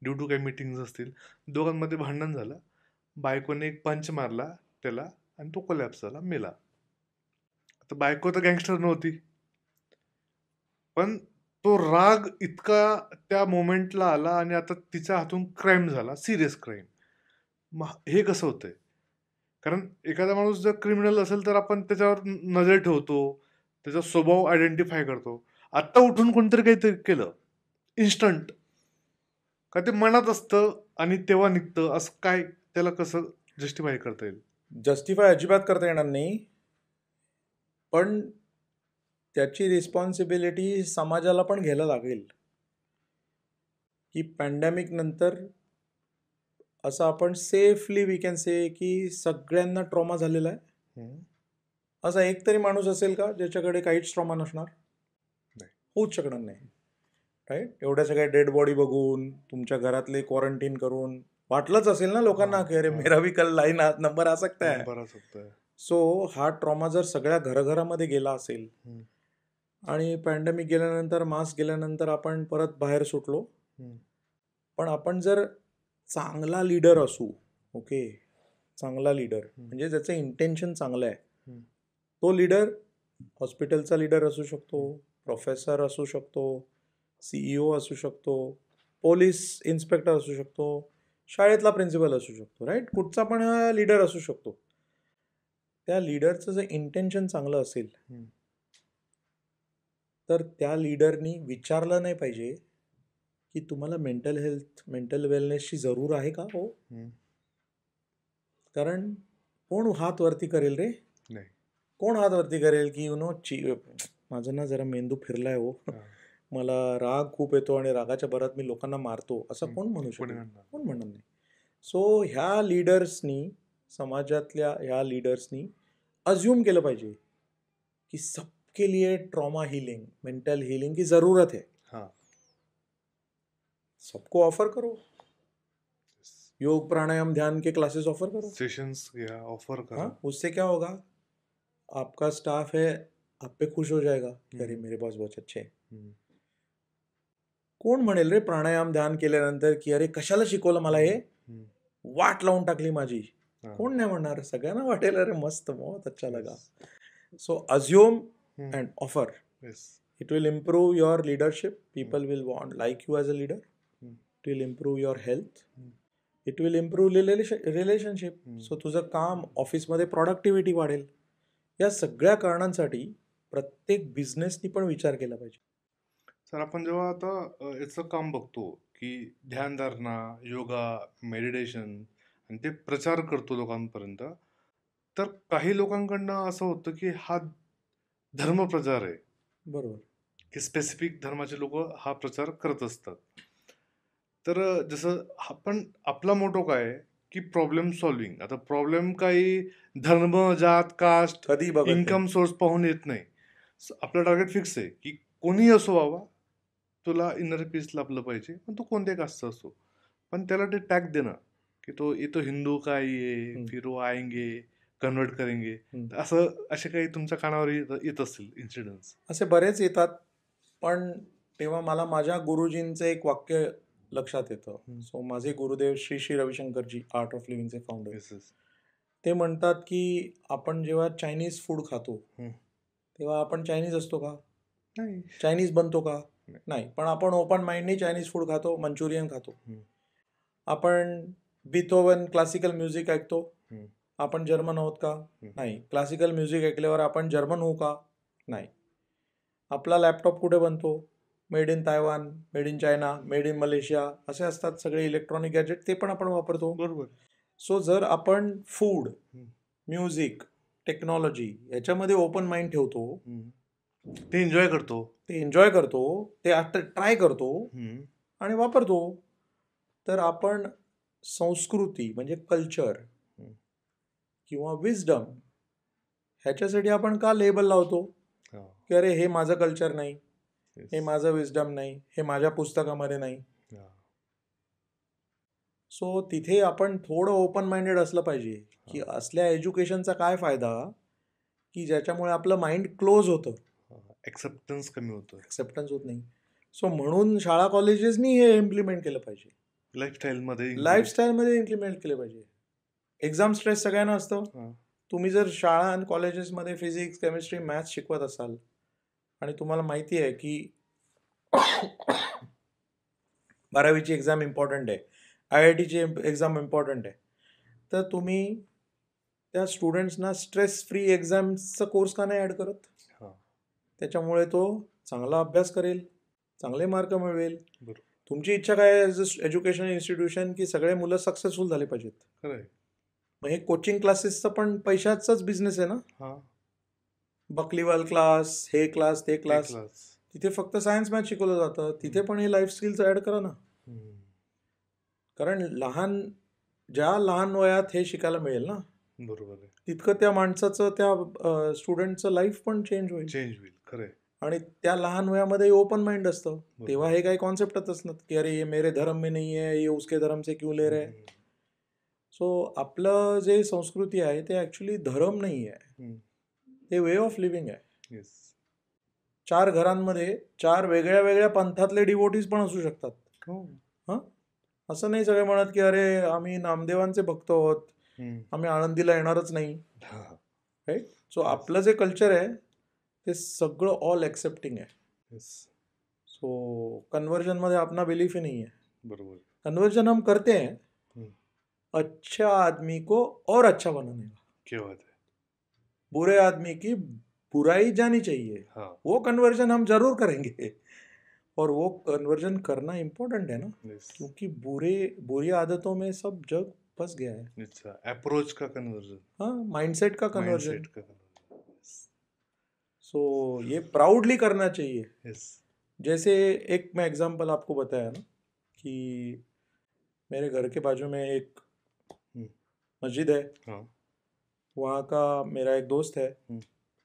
ड्यू टू काही मीटिंग्स असतील. दोघांमध्ये भांडण झालं. बायकोने एक पंच मारला त्याला आणि तो कोलॅप्स झाला, मेला. आता बायको तर गँगस्टर नव्हती, पण तो राग इतका त्या मोमेंटला आला आणि आता तिच्या हातून क्राईम झाला, सिरियस क्राईम. हे कसं होतंय? कारण एखादा माणूस जर क्रिमिनल असेल तर आपण त्याच्यावर नजर ठेवतो, त्याचा स्वभाव आयडेंटिफाय करतो. आत्ता उठून कोणतरी काहीतरी केलं इन्स्टंट का ते मनात असतं आणि तेव्हा निघतं, असं काय त्याला कसं जस्टिफाय करता येईल? जस्टिफाय अजिबात करता येणार नाही, पण त्याची रिस्पॉन्सिबिलिटी समाजाला पण घ्यायला लागेल. की पॅन्डेमिक नंतर असं आपण सेफली वी कॅन से की सगळ्यांना ट्रॉमा झालेला आहे. असा एक तरी माणूस असेल का ज्याच्याकडे काहीच ट्रॉमा नसणार? होऊच शकणार नाही, राईट? एवढ्या सगळ्या डेड बॉडी बघून, तुमच्या घरातले क्वारंटीन करून वाटलंच असेल ना लोकांना की अरे मेरा भी कल लाईन नंबर आ सकता है. सो हा ट्रॉमा जर सगळ्या घराघरामध्ये गेला असेल आणि पॅन्डेमिक गेल्यानंतर, मास्क गेल्यानंतर आपण परत बाहेर सुटलो. पण आपण जर चांगला लीडर असू, ओके, चांगला लीडर म्हणजे ज्याचं इंटेन्शन चांगलं आहे, तो लीडर हॉस्पिटलचा लीडर असू शकतो, प्रोफेसर असू शकतो, CEO असू शकतो, पोलीस इन्स्पेक्टर असू शकतो, शाळेतला प्रिन्सिपल असू शकतो, राईट? कुठचा पण लीडर असू शकतो. त्या लीडरचं जर इंटेन्शन चांगलं असेल तर त्या लीडरनी विचारलं नाही पाहिजे की तुम्हाला मेंटल हेल्थ, मेंटल वेलनेसची जरूर आहे का? हो, कारण कोण हात वरती करेल रे? नाही. कोण हात वरती करेल की माझं ना जरा मेंदू फिरलाय हो, मला राग खूप येतो आणि रागाच्या भरात मी लोकांना मारतो, असं कोण म्हणू शकेल? कोण म्हणणार नाही. सो ह्या लीडर्सनी, समाजातल्या ह्या लीडर्सनी अज्युम केलं पाहिजे की सबके लिए ट्रॉमा हीलिंग, मेंटल हीलिंग की जरूरत है. सबको ऑफर करो, योग प्राणायाम ध्यान के क्लासेस ऑफर करो, सेशंस घ्या, ऑफर करा. उससे क्या होगा? आपका स्टाफ है आप पे खुश हो जाएगा कि अरे मेरे बॉस बहुत अच्छे हैं. कोण म्हणेल रे प्राणायाम ध्यान केल्यानंतर की अरे कशाला शिकवलं मला हे, वाट लावून टाकली माझी? कोण नाही म्हणणार? सगळ्यांना वाटेल अरे मस्त, बहुत अच्छा लगा. So assume and offer. It will improve your leadership. People will like you as a leader. It will improve your health. It will improve relationship. So तुझं काम ऑफिसमध्ये प्रोडक्टिव्हिटी वाढेल. या सगळ्या कारणांसाठी प्रत्येक बिझनेसनी पण विचार केला पाहिजे. सर, आपण जेव्हा आता याचं काम बघतो की ध्यानधारणा, योगा, मेडिटेशन आणि ते प्रचार करतो लोकांपर्यंत, तर काही लोकांकडनं असं होतं की हा धर्मप्रचार आहे. बरोबर. की स्पेसिफिक धर्माचे लोक हा प्रचार करत असतात. तर जसं आपण आपला मोटो काय आहे की प्रॉब्लेम सॉल्विंग. आता प्रॉब्लेम काही धर्म, जात, कास्ट, कधी इन्कम सोर्स पाहून येत नाही. आपलं टार्गेट फिक्स आहे की कोणी असो बाबा, तुला इनर पीस लाभलं पाहिजे, पण तू कोणत्या कास्टचा असो, पण त्याला ते टॅग देणं की तो हिंदू काय आहे, फिर वो आएंगे, कन्वर्ट करेंगे, असे काही तुमच्या कानावर येत असतील इन्सिडेंट्स? असे बरेच येतात, पण तेव्हा मला माझ्या गुरुजींचं एक वाक्य लक्षात येतं. सो माझे गुरुदेव श्री श्री रविशंकरजी, आर्ट ऑफ लिव्हिंगचे फाउंडर, ते म्हणतात की आपण जेव्हा चायनीज फूड खातो तेव्हा आपण चायनीज असतो का? नाही. चायनीज बनतो का? नाही. नाही. पण आपण ओपन माइंडनी चायनीज फूड खातो, मंचुरियन खातो. आपण बिथोवन क्लासिकल म्युझिक ऐकतो. आपण जर्मन आहोत का? नाही. क्लासिकल म्युझिक ऐकल्यावर आपण जर्मन होऊ का? नाही. आपला लॅपटॉप कुठे बनतो? Made in Taiwan, made in China, made in Malaysia असे असतात सगळे इलेक्ट्रॉनिक गॅजेट, ते पण आपण वापरतो. बरोबर. सो जर आपण फूड, म्युझिक, टेक्नॉलॉजी याच्यामध्ये ओपन माइंड ठेवतो, ते एन्जॉय करतो, ते आता ट्राय करतो आणि वापरतो, तर आपण संस्कृती म्हणजे कल्चर किंवा विजडम ह्याच्यासाठी आपण का लेबल लावतो की अरे हे माझं कल्चर नाही, हे माझं विजडम नाही, हे माझ्या पुस्तकामध्ये नाही. सो तिथे आपण थोडं ओपन माइंडेड असलं पाहिजे की असल्या एज्युकेशनचा काय फायदा की ज्याच्यामुळे आपलं माइंड क्लोज होतं, एक्सेप्टन्स कमी होतं, एक्सेप्टन्स होत नाही. सो म्हणून शाळा कॉलेजेसनी हे इम्प्लिमेंट केलं पाहिजे, लाईफस्टाईलमध्ये इम्प्लिमेंट केलं पाहिजे. एक्झाम स्ट्रेस सगळ्यांना असतं. तुम्ही जर शाळा आणि कॉलेजेसमध्ये फिजिक्स, केमिस्ट्री, मॅथ्स शिकवत असाल आणि तुम्हाला माहिती आहे की 12वीची एक्झाम इम्पॉर्टंट आहे, IITची एक्झाम इम्पॉर्टंट आहे, तर तुम्ही त्या स्टुडंट्सना स्ट्रेस फ्री एक्झाम्सचा कोर्स का नाही ॲड करत? त्याच्यामुळे तो चांगला अभ्यास करेल, चांगले मार्क मिळवेल. तुमची इच्छा काय आहे एज्युकेशन इन्स्टिट्यूशन की सगळे मुलं सक्सेसफुल झाले पाहिजेत. मग हे कोचिंग क्लासेसचं पण पैशाचाच बिझनेस आहे ना. बकलीवाल क्लास, हे क्लास, ते क्लास, तिथे फक्त सायन्स मॅथ शिकवलं जातं, तिथे पण हे लाईफ स्किल्स ॲड करा ना. कारण ज्या लहान वयात हे शिकायला मिळेल ना, बरोबर आहे, तितकं त्या माणसाचं, त्या स्टुडंटचं लाईफ पण चेंज होईल. खरं. आणि त्या लहान वयामध्ये ओपन माइंड असतं, तेव्हा हे काही कॉन्सेप्टच असणार की अरे ये मेरे धर्म में नहीं है, ये उसके धर्म से क्यों ले रहे. सो आपलं जे संस्कृती आहे ते ॲक्च्युली धर्म नाही आहे, ते वे ऑफ लिव्हिंग आहे. 4 घरांमध्ये 4 वेगळ्या वेगळ्या पंथातले डिवोटीज पण असू शकतात. असं नाही सगळे म्हणत की अरे आम्ही नामदेवांचे भक्त आहोत, आम्ही आळंदीला येणारच नाही. राईट. सो आपलं जे कल्चर आहे ते सगळं ऑल एक्सेप्टिंग आहे. सो कन्वर्जनमध्ये अपना बिलीफ ही नहीं है. बरोबर. कन्वर्जन हम करते हैं अच्छा आदमी को और अच्छा बनाने का. क्या बात है. बुरे आदमी की बुराई जानी चाहिए. वो कन्वर्जन हम जरूर करेंगे, और वो कन्वर्जन करना इम्पोर्टेंट है ना. क्योंकि बुरी आदतों में सब जग फंस गया है. अप्रोच का कन्वर्जन, हाँ, माइंडसेट का कन्वर्जन. सो ये प्राउडली करना चाहिए. जैसे एक मैं एग्जांपल आपको बताया ना कि मेरे घर के बाजू में एक मस्जिद है. वहाँ का मेरा एक दोस्त है,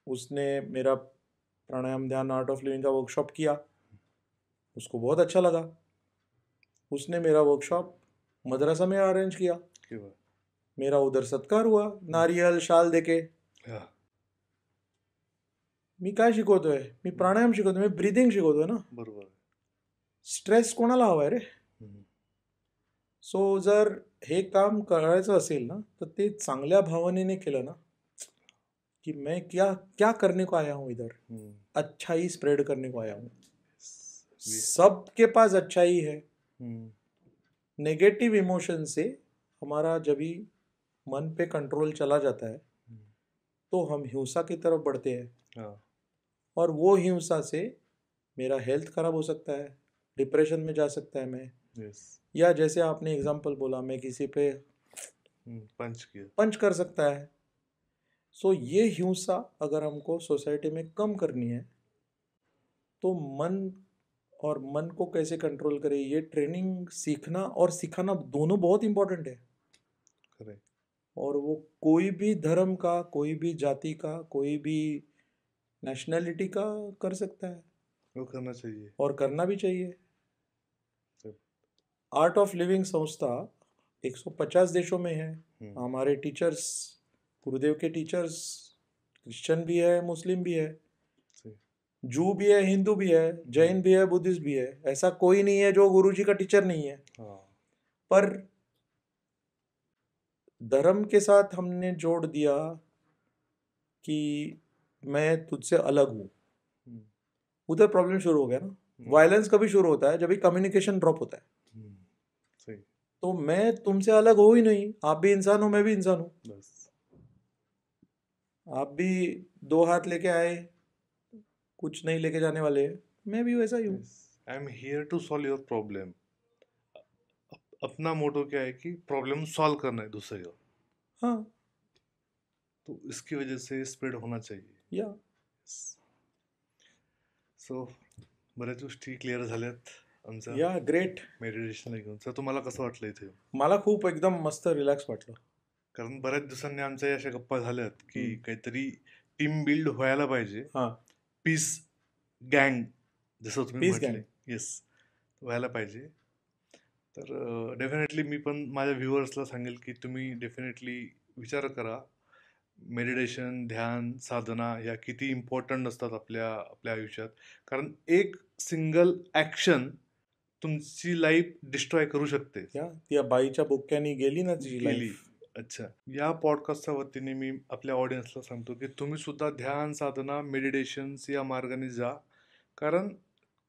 उसने मेरा प्राणायाम, ध्यान, आर्ट ऑफ लिविंग का वर्कशॉप किया, उसको बहुत अच्छा लगा. उसने मेरा वर्कशॉप मदरसा में अरेंज किया. मेरा उधर सत्कार हुआ, नारियल शाल देके. मी काय शिकवतोय? मी प्राणायाम शिकवतोय, मी ब्रीदिंग शिकवतोय ना. बरोबर. स्ट्रेस कोणाला हवाय रे? सो जर हे काम करायचं असेल ना तर ते चांगल्या भावनेने केलं ना, कि मैं क्या करने को आया हूँ इधर, अच्छाई स्प्रेड करने को आया हूँ. सबके पास अच्छाई है. नेगेटिव इमोशन से हमारा जब भी मन पे कंट्रोल चला जाता है तो हम हिंसा की तरफ बढ़ते हैं. और वो हिंसा से मेरा हेल्थ खराब हो सकता है, डिप्रेशन में जा सकता है मैं. या जैसे आपने एग्जांपल बोला, मैं किसी पे पंच कर सकता है. सो ये हिंसा अगर हमको सोसाइटी में कम करनी है तो मन को कैसे कंट्रोल करें, ये ट्रेनिंग सीखना और सिखाना दोनों बहुत इम्पोर्टेंट है. करेक्ट. और वो कोई भी धर्म का, कोई भी जाति का, कोई भी नेशनलिटी का कर सकता है. वो करना चाहिए और करना भी चाहिए. आर्ट ऑफ लिविंग संस्था 150 देशों में है. हमारे टीचर्स, गुरुदेव के टीचर्स क्रिश्चियन भी है, मुस्लिम भी है, जू भी है, हिंदू भी है, जैन भी है, बुद्धिस्ट भी है. ऐसा कोई नहीं है जो गुरुजी का टीचर नहीं है. पर धर्म के साथ हमने जोड़ दिया कि मैं तुझसे अलग हूँ, उधर प्रॉब्लम शुरू हो गया ना. वायलेंस कभी शुरू होता है जब कम्युनिकेशन ड्रॉप होता है. सही. तो मैं तुमसे अलग हो ही नहीं, आप भी इंसान हो, मैं भी इंसान हूँ. बस. आप भी 2 हाथ लेके आए, कुछ नहीं लेके जाने वाले हैं, मैं भी वैसा ही हूँ. I am here to solve your problem. अपना मोटो क्या है कि प्रॉब्लम सॉल्व करना है दूसरे का. हाँ. तो इसकी वजह से स्प्रेड होना चाहिए. या सो बऱ्याच गोष्टी क्लिअर झाल्यात आमच्या या ग्रेट. मेडिटेशनला घेऊन. सर तुम्हाला कसं वाटलं इथे? मला खूप एकदम मस्त रिलॅक्स वाटलं. कारण बऱ्याच दिवसांनी आमच्या अशा गप्पा झाल्यात की काहीतरी टीम बिल्ड व्हायला पाहिजे. पीस गँग जसं तुम्ही म्हटले. येस, व्हायला पाहिजे. तर डेफिनेटली मी पण माझ्या व्ह्युअर्सला सांगेल की तुम्ही डेफिनेटली विचार करा. मेडिटेशन, ध्यान, साधना ह्या किती इम्पॉर्टंट असतात आपल्या आयुष्यात. कारण एक सिंगल ॲक्शन तुमची लाईफ डिस्ट्रॉय करू शकते. त्या बाईच्या बोक्यानी गेली ना तिची लाईफ. अच्छा. या पॉडकास्टच्या वतीने मी आपल्या ऑडियन्सला सांगतो की तुम्ही सुद्धा ध्यान, साधना, मेडिटेशन्स या मार्गाने जा. कारण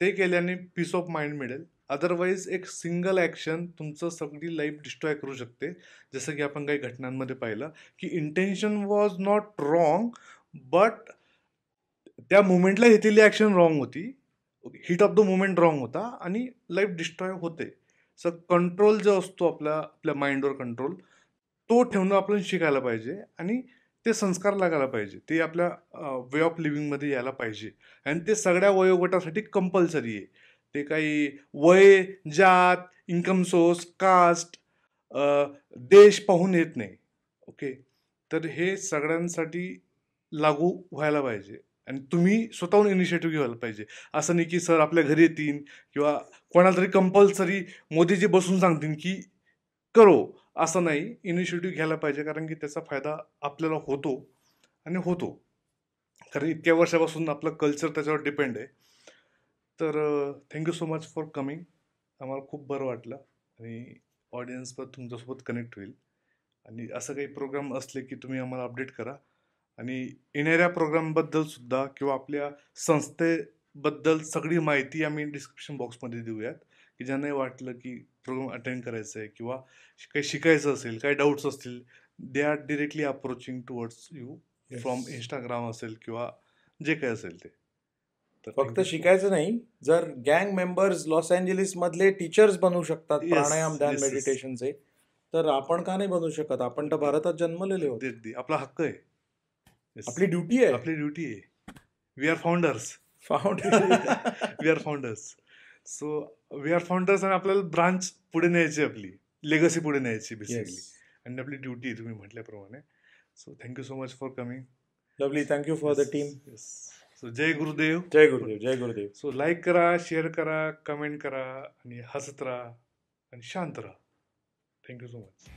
ते केल्याने पीस ऑफ माइंड मिळेल. अदरवाईज एक सिंगल ॲक्शन तुमचं सगळी लाईफ डिस्ट्रॉय करू शकते. जसं की आपण काही घटनांमध्ये पाहिलं की intention was not wrong, but त्या मुमेंटला घेतलेली ॲक्शन रॉंग होती. Hit of the moment wrong होता आणि लाईफ डिस्ट्रॉय होते. सो कंट्रोल जो असतो आपल्या माइंडवर कंट्रोल, तो ठेवणं आपण शिकायला पाहिजे आणि ते संस्कार लागायला पाहिजे. ते आपल्या वे ऑफ लिव्हिंगमध्ये यायला पाहिजे. आणि ते सगळ्या वयोगटासाठी कंपल्सरी आहे. ते काही वय, जात, इन्कम सोर्स, कास्ट, देश पाहून येत नाही. ओके. तर हे सगळ्यांसाठी लागू व्हायला पाहिजे आणि तुम्ही स्वतःहून इनिशिएटिव्ह घ्यायला पाहिजे. असं नाही की सर आपल्या घरी येतील किंवा कोणाला तरी कंपल्सरी मोदीजी बसून सांगतील की करो, असं नाही. इनिशिएटिव्ह घ्यायला पाहिजे कारण की त्याचा फायदा आपल्याला होतो आणि होतो. कारण इतक्या वर्षापासून आपलं कल्चर त्याच्यावर डिपेंड आहे. तर thank you so much for coming. आम्हाला खूप बरं वाटलं आणि ऑडियन्स पण तुमच्यासोबत कनेक्ट होईल. आणि असं काही प्रोग्राम असले की तुम्ही आम्हाला अपडेट करा. आणि येणाऱ्या प्रोग्रामबद्दल सुद्धा किंवा आपल्या संस्थेबद्दल सगळी माहिती आम्ही डिस्क्रिप्शन बॉक्समध्ये देऊयात की ज्यांना वाटलं की प्रोग्राम अटेंड करायचं आहे किंवा काही शिकायचं असेल, काही डाऊट्स असतील, they are directly approaching towards you from Instagram असेल किंवा जे काही असेल ते. फक्त शिकायचं नाही, जर गँग मेंबर्स लॉस एंजलिस मधले टीचर्स बनवू शकतात प्राणायाम, ध्यान, मेडिटेशनचे, तर आपण का नाही बनवू शकत? आपण तर भारतात जन्मलेले होते. आपला हक्क आहे, आपली ड्युटी आहे. We are founders. We are founders. So we are founders आणि आपल्याला ब्रांच पुढे न्यायची, आपली लेगसी पुढे न्यायची बेसिकली. आणि आपली ड्युटी आहे तुम्ही म्हटल्याप्रमाणे. So thank you so much for coming. Lovely. Thank you for the team. So जय गुरुदेव. जय गुरुदेव. जय गुरुदेव. सो लाईक करा, शेअर करा, कमेंट करा आणि हसत राहा आणि शांत राहा. Thank you so much.